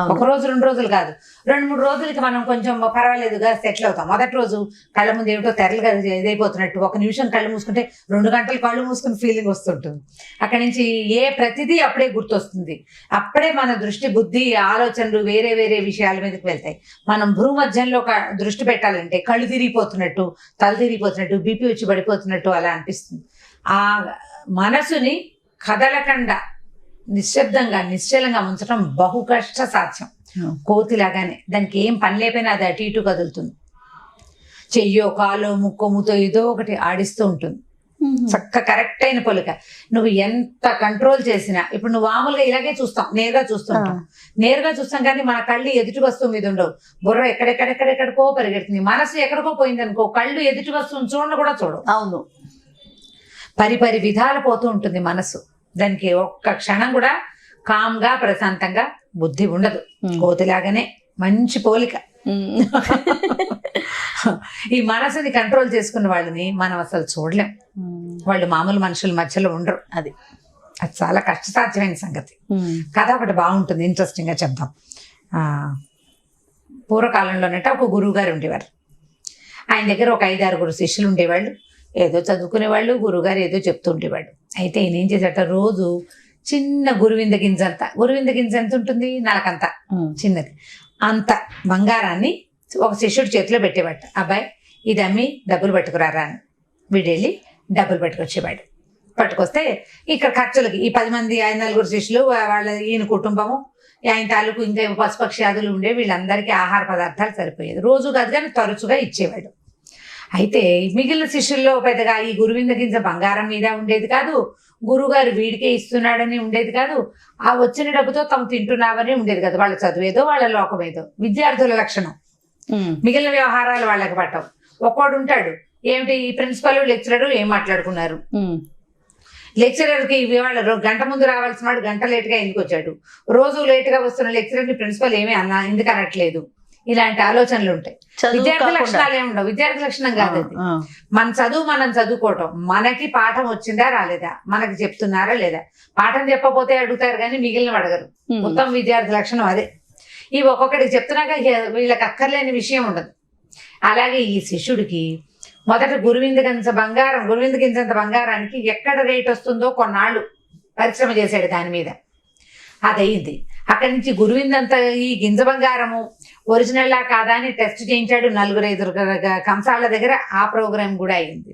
1 రోజు 2 రోజులు కాదు, 2-3 రోజులకి మనం కొంచెం పర్వాలేదుగా సెటిల్ అవుతాం. మొదటి రోజు కళ్ళ ముందు ఏమిటో తెరలుగా ఇదైపోతున్నట్టు, 1 నిమిషం కళ్ళు మూసుకుంటే 2 గంటలు కళ్ళు మూసుకుని ఫీలింగ్ వస్తుంటుంది. అక్కడి నుంచి ప్రతిదీ అప్పుడే గుర్తొస్తుంది. అప్పుడే మన దృష్టి, బుద్ధి, ఆలోచనలు వేరే వేరే విషయాల మీదకి వెళ్తాయి. మనం భూమధ్యంలో దృష్టి పెట్టాలంటే కళ్ళు తిరిగిపోతున్నట్టు, తల తిరిగిపోతున్నట్టు, బీపీ వచ్చి పడిపోతున్నట్టు అలా అనిపిస్తుంది. ఆ మనసుని కదలకుండా నిశ్శబ్దంగా నిశ్చలంగా ఉంచడం బహు కష్ట సాధ్యం. కోతిలాగానే దానికి ఏం పని లేకపోయినా అది అటు ఇటు కదులుతుంది. చెయ్యో కాలో ముక్కొముతో ఏదో ఒకటి ఆడిస్తూ ఉంటుంది. చక్క కరెక్ట్ అయిన పొలిక. నువ్వు ఎంత కంట్రోల్ చేసినా, ఇప్పుడు నువ్వు మామూలుగా ఇలాగే చూస్తాం, నేరుగా చూస్తాం కానీ మన కళ్ళు ఎదుటి వస్తువు మీద ఉండవు. బుర్ర ఎక్కడెక్కడెక్కడెక్కడికో పరిగెడుతుంది. మనసు ఎక్కడికో పోయింది అనుకో, కళ్ళు ఎదుటి వస్తువుని చూడను కూడా చూడవు. అవును, పరిపరి విధాలు పోతూ ఉంటుంది మనసు. దానికి ఒక్క క్షణం కూడా కామ్గా ప్రశాంతంగా బుద్ధి ఉండదు. కోతిలాగానే మంచి పోలిక. ఈ మనసుని కంట్రోల్ చేసుకున్న వాళ్ళని మనం అసలు చూడలేం. వాళ్ళు మామూలు మనుషుల మధ్యలో ఉండరు. అది చాలా కష్టసాధ్యమైన సంగతి. కథ ఒకటి బాగుంటుంది, ఇంట్రెస్టింగ్గా చెప్దాం. పూర్వకాలంలోనంటే ఒక గురువు గారు ఉండేవారు. ఆయన దగ్గర ఒక 5-6 శిష్యులు ఉండేవాళ్ళు. ఏదో చదువుకునేవాళ్ళు, గురువుగారు ఏదో చెప్తూ ఉండేవాడు. అయితే ఈయన ఏం చేసేట, రోజు చిన్న గురువింద గింజ ఎంత ఉంటుంది, నలకంత చిన్నది, అంత బంగారాన్ని ఒక శిష్యుడి చేతిలో పెట్టేవాడు. అబ్బాయి ఇది అమ్మి డబ్బులు పట్టుకురారా అని. వీడెళ్ళి డబ్బులు పట్టుకొచ్చేవాడు. పట్టుకొస్తే ఇక్కడ ఖర్చులకి ఈ 10 మంది 5-4 శిష్యులు, వాళ్ళ ఈయన కుటుంబము, ఆయన తాలూకు ఇంకా పశుపక్షాదులు ఉండే, వీళ్ళందరికీ ఆహార పదార్థాలు సరిపోయేది. రోజు కాదు కానీ తరచుగా ఇచ్చేవాడు. అయితే మిగిలిన శిష్యుల్లో పెద్దగా ఈ గురువింద గింజ బంగారం మీద ఉండేది కాదు, గురువుగారు వీడికే ఇస్తున్నాడని ఉండేది కాదు, ఆ వచ్చిన డబ్బుతో తాము తింటున్నావని ఉండేది కాదు. వాళ్ళ చదువేదో వాళ్ళ లోకమేదో. విద్యార్థుల లక్షణం. మిగిలిన వ్యవహారాలు వాళ్ళకి పట్టవు. ఒక్కోడు ఉంటాడు, ఏమిటి ఈ ప్రిన్సిపల్ లెక్చరర్ ఏం మాట్లాడుకున్నారు, లెక్చరర్కి ఇవాళ గంట ముందు రావాల్సిన వాడు గంట లేట్గా ఎందుకు వచ్చాడు, రోజు లేట్గా వస్తున్న లెక్చరర్ని ప్రిన్సిపల్ ఏమీ ఎందుకు అనట్లేదు. ఇలాంటి ఆలోచనలు ఉంటాయి. విద్యార్థి లక్షణాలు ఏమి ఉండవు. విద్యార్థి లక్షణం కాదు అది. మనం చదువుకోవటం, మనకి పాఠం వచ్చిందా రాలేదా, మనకి చెప్తున్నారా లేదా. పాఠం చెప్పకపోతే అడుగుతారు కానీ మిగిలిన అడగరు. మొత్తం విద్యార్థి లక్షణం అదే. ఈ ఒక్కొక్కడికి చెప్తున్నాక వీళ్ళకి అక్కర్లేని విషయం ఉండదు. అలాగే ఈ శిష్యుడికి మొదట గురువింద గింజంత బంగారానికి ఎక్కడ రేట్ వస్తుందో కొన్నాళ్ళు పరిశ్రమ చేశాడు దాని మీద. అదయింది. అక్కడి నుంచి గురువిందంత ఈ గింజ బంగారము ఒరిజినల్లా కాదా అని టెస్ట్ చేయించాడు 4-5 కంసాల దగ్గర. ఆ ప్రోగ్రాం కూడా అయింది.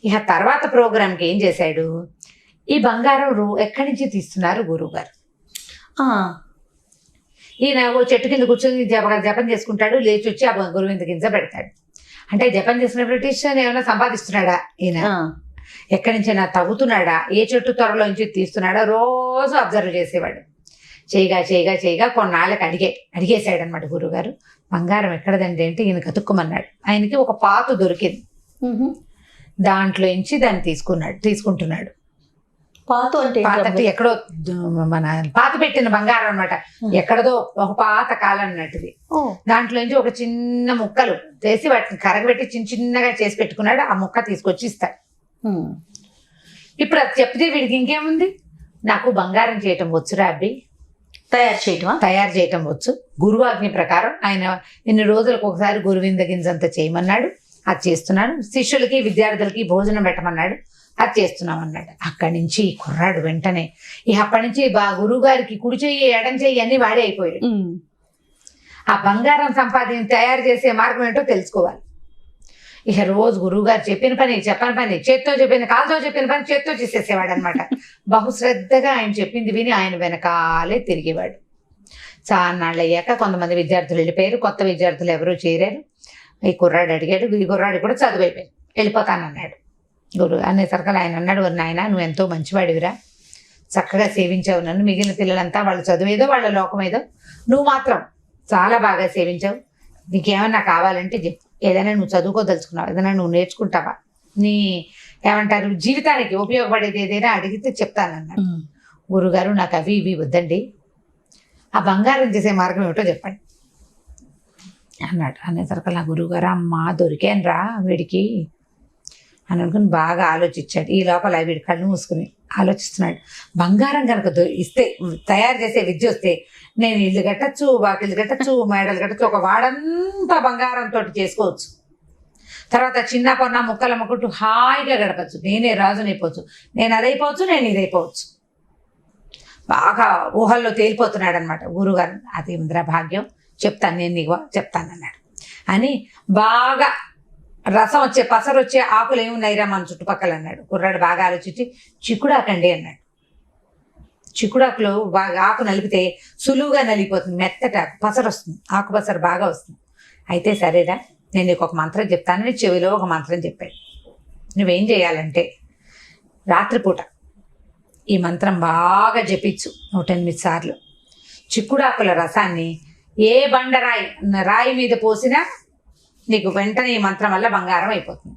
ఇక తర్వాత ప్రోగ్రాంకి ఏం చేశాడు, ఈ బంగారం ఎక్కడి నుంచి తీస్తున్నారు గురువు గారు. ఈయన ఓ చెట్టు కింద కూర్చొని జపం చేసుకుంటాడు. లేచి వచ్చి ఆ గురువింద గింజ పెడతాడు. అంటే జపం చేసిన బ్రిటిష్ ఏమైనా సంపాదిస్తున్నాడా ఈయన, ఎక్కడి నుంచైనా తవ్వుతున్నాడా, ఏ చెట్టు త్వరలో నుంచి తీస్తున్నాడా, రోజు అబ్జర్వ్ చేసేవాడు. చేయగా కొన్నాళ్ళకి అడిగేశాడు అనమాట గురువుగారు. బంగారం ఎక్కడదండి అంటే ఈయన కతుక్కుమన్నాడు. ఆయనకి ఒక పాత దొరికింది. దాంట్లో నుంచి దాన్ని తీసుకుంటున్నాడు. పాత ఎక్కడో మన పాత పెట్టిన బంగారం అనమాట, ఎక్కడదో ఒక పాత కాలం అన్నట్టుది. దాంట్లో నుంచి ఒక చిన్న ముక్కలు చేసి వాటిని కరగబెట్టి చిన్నగా చేసి పెట్టుకున్నాడు. ఆ ముక్క తీసుకొచ్చి ఇస్తాడు. ఇప్పుడు అది చెప్తే వీడికి ఇంకేముంది, నాకు బంగారం చేయటం వచ్చురా అబ్బి, తయారు చేయటం వచ్చు. గురువు ఆజ్ఞ ప్రకారం ఆయన ఇన్ని రోజులకు ఒకసారి గురువింద గింజంతా చేయమన్నాడు. అది చేస్తున్నాడు. శిష్యులకి విద్యార్థులకి భోజనం పెట్టమన్నాడు. అది చేస్తున్నామన్నాడు. అక్కడి నుంచి కుర్రాడు వెంటనే అప్పటి నుంచి గురువు గారికి కుడి చెయ్యి ఎడం చెయ్యి అన్ని వాడే అయిపోయాడు. ఆ బంగారం తయారు చేసే మార్గం ఏంటో తెలుసుకోవాలి. ఇక రోజు గురువుగారు చెప్పిన పని చెప్పని పని చేత్తో చెప్పిన కాలుతో చెప్పిన పని చేత్తో చేసేసేవాడు అనమాట. బహుశ్రద్ధగా ఆయన చెప్పింది విని ఆయన వెనకాలే తిరిగేవాడు. చాన్నాళ్ళు అయ్యాక కొంతమంది విద్యార్థులు వెళ్ళిపోయారు, కొత్త విద్యార్థులు ఎవరూ చేరారు. ఈ కుర్రాడు అడిగాడు, ఈ కుర్రాడు కూడా చదువు అయిపోయింది, వెళ్ళిపోతానన్నాడు. గురువు అనేసరికి ఆయన అన్నాడు, నాయన నువ్వు ఎంతో మంచివాడివిరా, చక్కగా సేవించావు నన్ను, మిగిలిన పిల్లలంతా వాళ్ళ చదువేదో వాళ్ళ లోకం ఏదో, నువ్వు మాత్రం చాలా బాగా సేవించావు, నీకేమన్నా కావాలంటే చెప్పు, ఏదైనా నువ్వు చదువుకోదలుచుకున్నావు, ఏదైనా నువ్వు నేర్చుకుంటావా, నీ ఏమంటారు జీవితానికి ఉపయోగపడేది ఏదైనా అడిగితే చెప్తానన్నాడు. గురుగారు నాకు అవి ఇవి వద్దండి, ఆ బంగారం చేసే మార్గం ఏమిటో చెప్పండి అన్నాడు. అనేసరికి నా గురువుగారు అమ్మ దొరికాను రా వీడికి అని అనుకుని బాగా ఆలోచించాడు. ఈ లోపల వీడి కళ్ళు మూసుకుని ఆలోచిస్తున్నాడు. బంగారం కనుక ఇస్తే తయారు చేసే విద్య వస్తే నేను ఇల్లు కట్టచ్చు, వాకిళ్ళు కట్టచ్చు, మేడలు కట్టచ్చు, ఒక వాడంతా బంగారంతో చేసుకోవచ్చు. తర్వాత చిన్న పొన్న ముక్కలు అమ్ముకుంటూ హాయిగా గడపచ్చు, నేనే రాజునైపోవచ్చు, నేను అదైపోవచ్చు, నేను ఇదైపోవచ్చు. బాగా ఊహల్లో తేలిపోతున్నాడు అనమాట. గురువుగారు అది ఇంద్ర భాగ్యం, చెప్తాను నేను నీకు చెప్తానన్నాడు అని బాగా రసం వచ్చే పసరు వచ్చే ఆకులు ఏమున్నాయిరా మన చుట్టుపక్కల అన్నాడు. కుర్రాడు బాగా ఆలోచించి చిక్కుడాకండి అన్నాడు. చిక్కుడాకులు బాగా ఆకు నలిపితే సులువుగా నలిగిపోతుంది, మెత్తట పసరు వస్తుంది, ఆకు పసరు బాగా వస్తుంది. అయితే సరేరా నేను నీకు ఒక మంత్రం చెప్తానని చెవిలో ఒక మంత్రం చెప్పాడు. నువ్వేం చేయాలంటే రాత్రిపూట ఈ మంత్రం బాగా జపించు 108 సార్లు. చిక్కుడాకుల రసాన్ని ఏ రాయి మీద పోసినా నీకు వెంటనే ఈ మంత్రం వల్ల బంగారం అయిపోతుంది.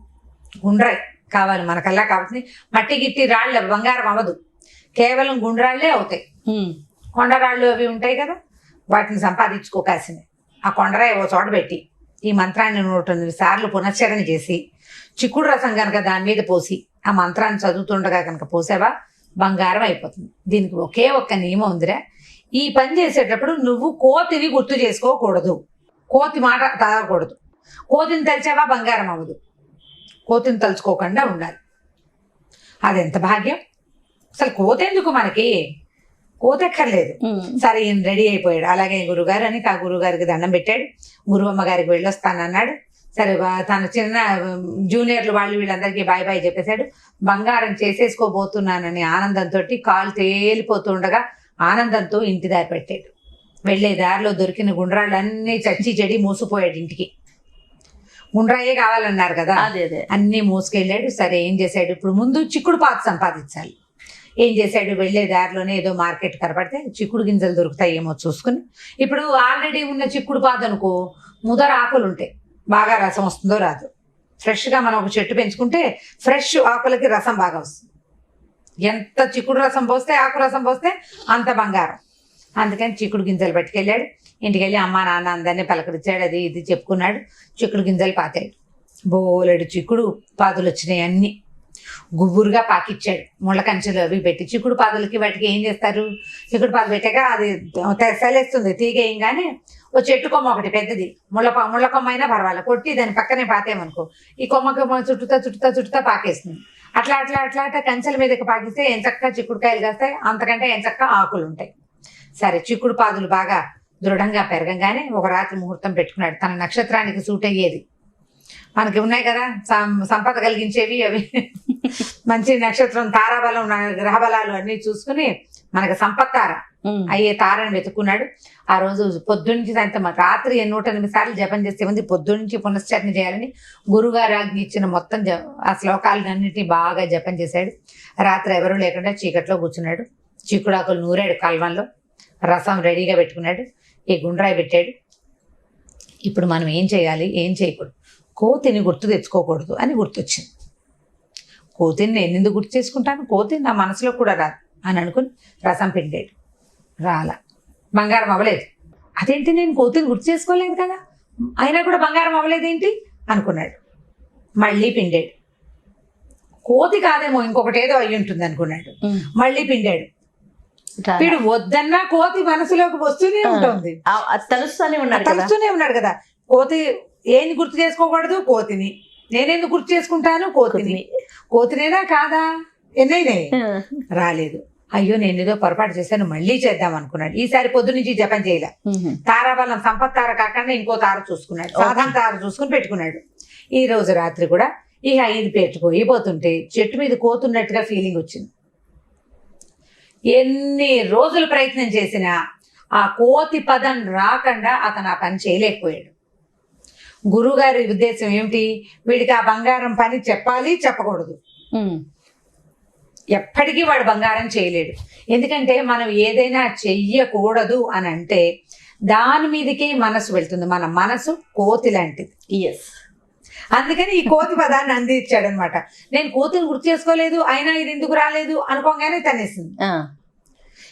గుండ్రాయి కావాలి మనకల్లా, కాబట్టి మట్టి గిట్టి రాళ్ళు బంగారం అవ్వదు, కేవలం గుండ్రాళ్లే అవుతాయి. కొండరాళ్ళు అవి ఉంటాయి కదా, వాటిని సంపాదించుకోకాల్సింది. ఆ కొండరాయి ఓ చోట పెట్టి ఈ మంత్రాన్ని 108 సార్లు పునశ్చరణ చేసి చిక్కుడు రసం కనుక దాని మీద పోసి ఆ మంత్రాన్ని చదువుతుండగా కనుక పోసావా బంగారం అయిపోతుంది. దీనికి ఒకే ఒక్క నియమం ఉందిరా, ఈ పని చేసేటప్పుడు నువ్వు కోతిని గుర్తు చేసుకోకూడదు, కోతి మాట తాగకూడదు. కోతిని తలిచావా బంగారం అవ్వదు, కోతిని తలుచుకోకుండా ఉండాలి. అది ఎంత భాగ్యం అసలు! కోతి ఎందుకు మనకి, కోతి ఎక్కర్లేదు. సరే ఈయన రెడీ అయిపోయాడు. అలాగే గురుగారు అని ఆ గురుగారికి దండం పెట్టాడు. గురువమ్మ గారికి వెళ్ళొస్తానన్నాడు. సరే తన చిన్న జూనియర్లు వాళ్ళు వీళ్ళందరికీ బాయ్ బాయ్ చెప్పేశాడు. బంగారం చేసేసుకోబోతున్నానని ఆనందంతో కాలు తేలిపోతుండగా ఆనందంతో ఇంటి దారి పెట్టాడు. వెళ్ళే దారిలో దొరికిన గుండ్రాళ్ళన్నీ చచ్చి చెడి మూసిపోయాడు. ఇంటికి గుండ్రాయే కావాలన్నారు కదా, అన్నీ మూసుకెళ్ళాడు. సరే ఏం చేశాడు, ఇప్పుడు ముందు చిక్కుడు పాత సంపాదించాలి. ఏం చేశాడు, వెళ్ళే దారిలోనే ఏదో మార్కెట్ కనపడితే చిక్కుడు గింజలు దొరుకుతాయేమో చూసుకుని, ఇప్పుడు ఆల్రెడీ ఉన్న చిక్కుడు పాత అనుకో ముదర ఆకులు ఉంటాయి, బాగా రసం వస్తుందో రాదు. ఫ్రెష్గా మనం ఒక చెట్టు పెంచుకుంటే ఫ్రెష్ ఆకులకి రసం బాగా వస్తుంది. ఎంత చిక్కుడు రసం పోస్తే ఆకు రసం పోస్తే అంత బంగారం. అందుకని చిక్కుడు గింజలు పట్టుకెళ్ళాడు. ఇంటికి వెళ్ళి అమ్మ నాన్న అందరినీ పలకరించాడు, అది ఇది చెప్పుకున్నాడు. చిక్కుడు గింజలు పాతాడు. బోలెడు చిక్కుడు పాదులు వచ్చినాయి, అన్నీ గుబురుగా పాకిచ్చాడు. ముళ్ళ కంచెలు అవి పెట్టి చిక్కుడు పాదులకి వాటికి ఏం చేస్తారు, చిక్కుడు పాదు పెట్టాక అది తెసలేస్తుంది, తీగేయంగానే ఓ చెట్టు కొమ్మ ఒకటి పెద్దది ముళ్ళ కొమ్మ అయినా పర్వాలేదు కొట్టి దాని పక్కనే పాతేమనుకో ఈ కొమ్మ చుట్టుతా పాకేస్తుంది. అట్లా కంచెల మీదకి పాకిస్తే ఎంచక్క చిక్కుడుకాయలు కాస్తాయి, అంతకంటే ఎంచక్క ఆకులు ఉంటాయి. సరే చిక్కుడు పాదులు బాగా దృఢంగా పెరగంగానే ఒక రాత్రి ముహూర్తం పెట్టుకున్నాడు. తన నక్షత్రానికి సూట్ అయ్యేది మనకి ఉన్నాయి కదా సంపద కలిగించేవి, అవి మంచి నక్షత్రం తారాబలం గ్రహబలాలు అన్ని చూసుకుని మనకి సంపత్తార అయ్యే తారని వెతుక్కున్నాడు. ఆ రోజు పొద్దున్నుంచి సాయంత్రం రాత్రి 108 సార్లు జపం చేస్తే ఉంది. పొద్దున్నుంచి పునశ్చరణ చేయాలని గురుగారు ఆజ్ఞ ఇచ్చిన మొత్తం ఆ శ్లోకాలన్నింటినీ బాగా జపం చేశాడు. రాత్రి ఎవరూ లేకుండా చీకట్లో కూర్చున్నాడు. చిక్కుడాకులు నూరాడు, కల్వంలో రసం రెడీగా పెట్టుకున్నాడు. ఈ గుండ్రాయి పెట్టాడు. ఇప్పుడు మనం ఏం చేయాలి, ఏం చేయకూడదు, కోతిని గుర్తు తెచ్చుకోకూడదు అని గుర్తొచ్చింది. కోతిని నేను ఎందుకు గుర్తు చేసుకుంటాను, కోతి నా మనసులో కూడా రాదు అని అనుకుని రసం పిండాడు. రాలా, బంగారం అవ్వలేదు. అదేంటి నేను కోతిని గుర్తు చేసుకోలేదు కదా, అయినా కూడా బంగారం అవ్వలేదేంటి అనుకున్నాడు. మళ్ళీ పిండాడు. కోతి కాదేమో ఇంకొకటి ఏదో అయ్యి ఉంటుంది అనుకున్నాడు. మళ్ళీ పిండాడు. వీడు వద్దన్నా కోతి మనసులోకి వస్తూనే ఉంటుంది, తలుస్తూనే ఉన్నాడు కదా. కోతి ఏంది గుర్తు చేసుకోకూడదు, కోతిని. నేనెందుకు గుర్తు చేసుకుంటాను, కోతినేనా కాదా, ఎన్నైనాయి రాలేదు. అయ్యో నేను ఏదో పొరపాటు చేశాను మళ్ళీ చేద్దాం అనుకున్నాడు. ఈసారి పొద్దు నుంచి జపం చేయలే. తారాబలం సంపత్ తార కాకుండా ఇంకో తార చూసుకున్నాడు, సాధారణ తార చూసుకుని పెట్టుకున్నాడు. ఈ రోజు రాత్రి కూడా ఇక 5 పెట్టుకోయిపోతుంటే చెట్టు మీద కోతున్నట్టుగా ఫీలింగ్ వచ్చింది. ఎన్ని రోజులు ప్రయత్నం చేసినా ఆ కోతి పదం రాకుండా అతను ఆ పని చేయలేకపోయాడు. గురువుగారి ఉద్దేశం ఏమిటి, వీడికి ఆ బంగారం పని చెప్పాలి, చెప్పకూడదు. ఎప్పటికీ వాడు బంగారం చేయలేడు. ఎందుకంటే మనం ఏదైనా చెయ్యకూడదు అని అంటే దాని మీదకే మనసు వెళ్తుంది. మన మనసు కోతి లాంటిది. ఎస్, అందుకని ఈ కోతి పదాన్ని అందించాడనమాట. నేను కోతిని గుర్తు చేసుకోలేదు, అయినా ఇది ఎందుకు రాలేదు అనుకోగానే తనేసింది.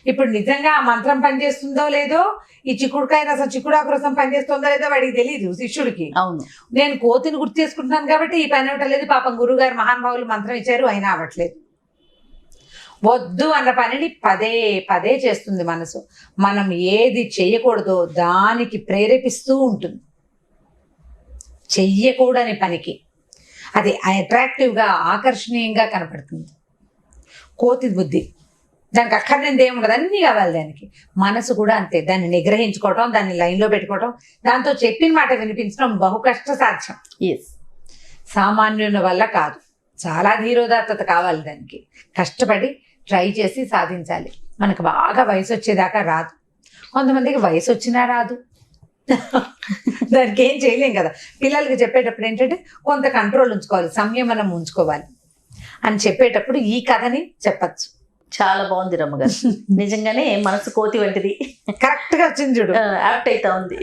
ఇప్పుడు నిజంగా ఆ మంత్రం పనిచేస్తుందో లేదో, ఈ చిక్కుడుకాయ రసం చిక్కుడాకు రసం పనిచేస్తుందో లేదో వాడికి తెలియదు శిష్యుడికి. అవును, నేను కోతిని గుర్తు చేసుకుంటున్నాను కాబట్టి ఈ పని అవ్వట్లేదు. పాపం గురువు గారు మహానుభావులు మంత్రం ఇచ్చారు, అయినా అవ్వట్లేదు. వద్దు అన్న పనిని పదే పదే చేస్తుంది మనసు. మనం ఏది చెయ్యకూడదో దానికి ప్రేరేపిస్తూ ఉంటుంది. చెయ్యకూడని పనికి అది అట్రాక్టివ్గా ఆకర్షణీయంగా కనపడుతుంది. కోతి బుద్ధి, దానికి అక్కర్లేనిది ఏముండదు, అన్నీ కావాలి దానికి. మనసు కూడా అంతే, దాన్ని నిగ్రహించుకోవటం, దాన్ని లైన్లో పెట్టుకోవటం, దాంతో చెప్పిన మాట వినిపించడం బహు కష్ట సాధ్యం. ఎస్, సామాన్యుల వల్ల కాదు, చాలా ధీరోదాత్తత కావాలి దానికి. కష్టపడి ట్రై చేసి సాధించాలి. మనకు బాగా వయసు వచ్చేదాకా రాదు, కొంతమందికి వయసు వచ్చినా రాదు. దానికి ఏం చేయలేం కదా. పిల్లలకి చెప్పేటప్పుడు ఏంటంటే కొంత కంట్రోల్ ఉంచుకోవాలి, సంయమనం ఉంచుకోవాలి అని చెప్పేటప్పుడు ఈ కథని చెప్పచ్చు. చాలా బాగుంది రమ్మగారు. నిజంగానే మనసు కోతి వంటిది. కరెక్ట్ గా వచ్చింది చూడు, యాప్ట్ అయితే ఉంది.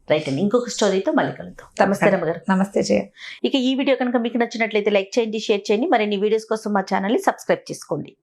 రైట్ అండి, ఇంకొక స్టోరీతో మళ్ళీ కలుద్దాం. నమస్తే రమ్మగారు. నమస్తే జయ. ఇక ఈ వీడియో కనుక మీకు నచ్చినట్లయితే లైక్ చేయండి, షేర్ చేయండి. మరిన్ని వీడియోస్ కోసం మా ఛానల్ని సబ్స్క్రైబ్ చేసుకోండి.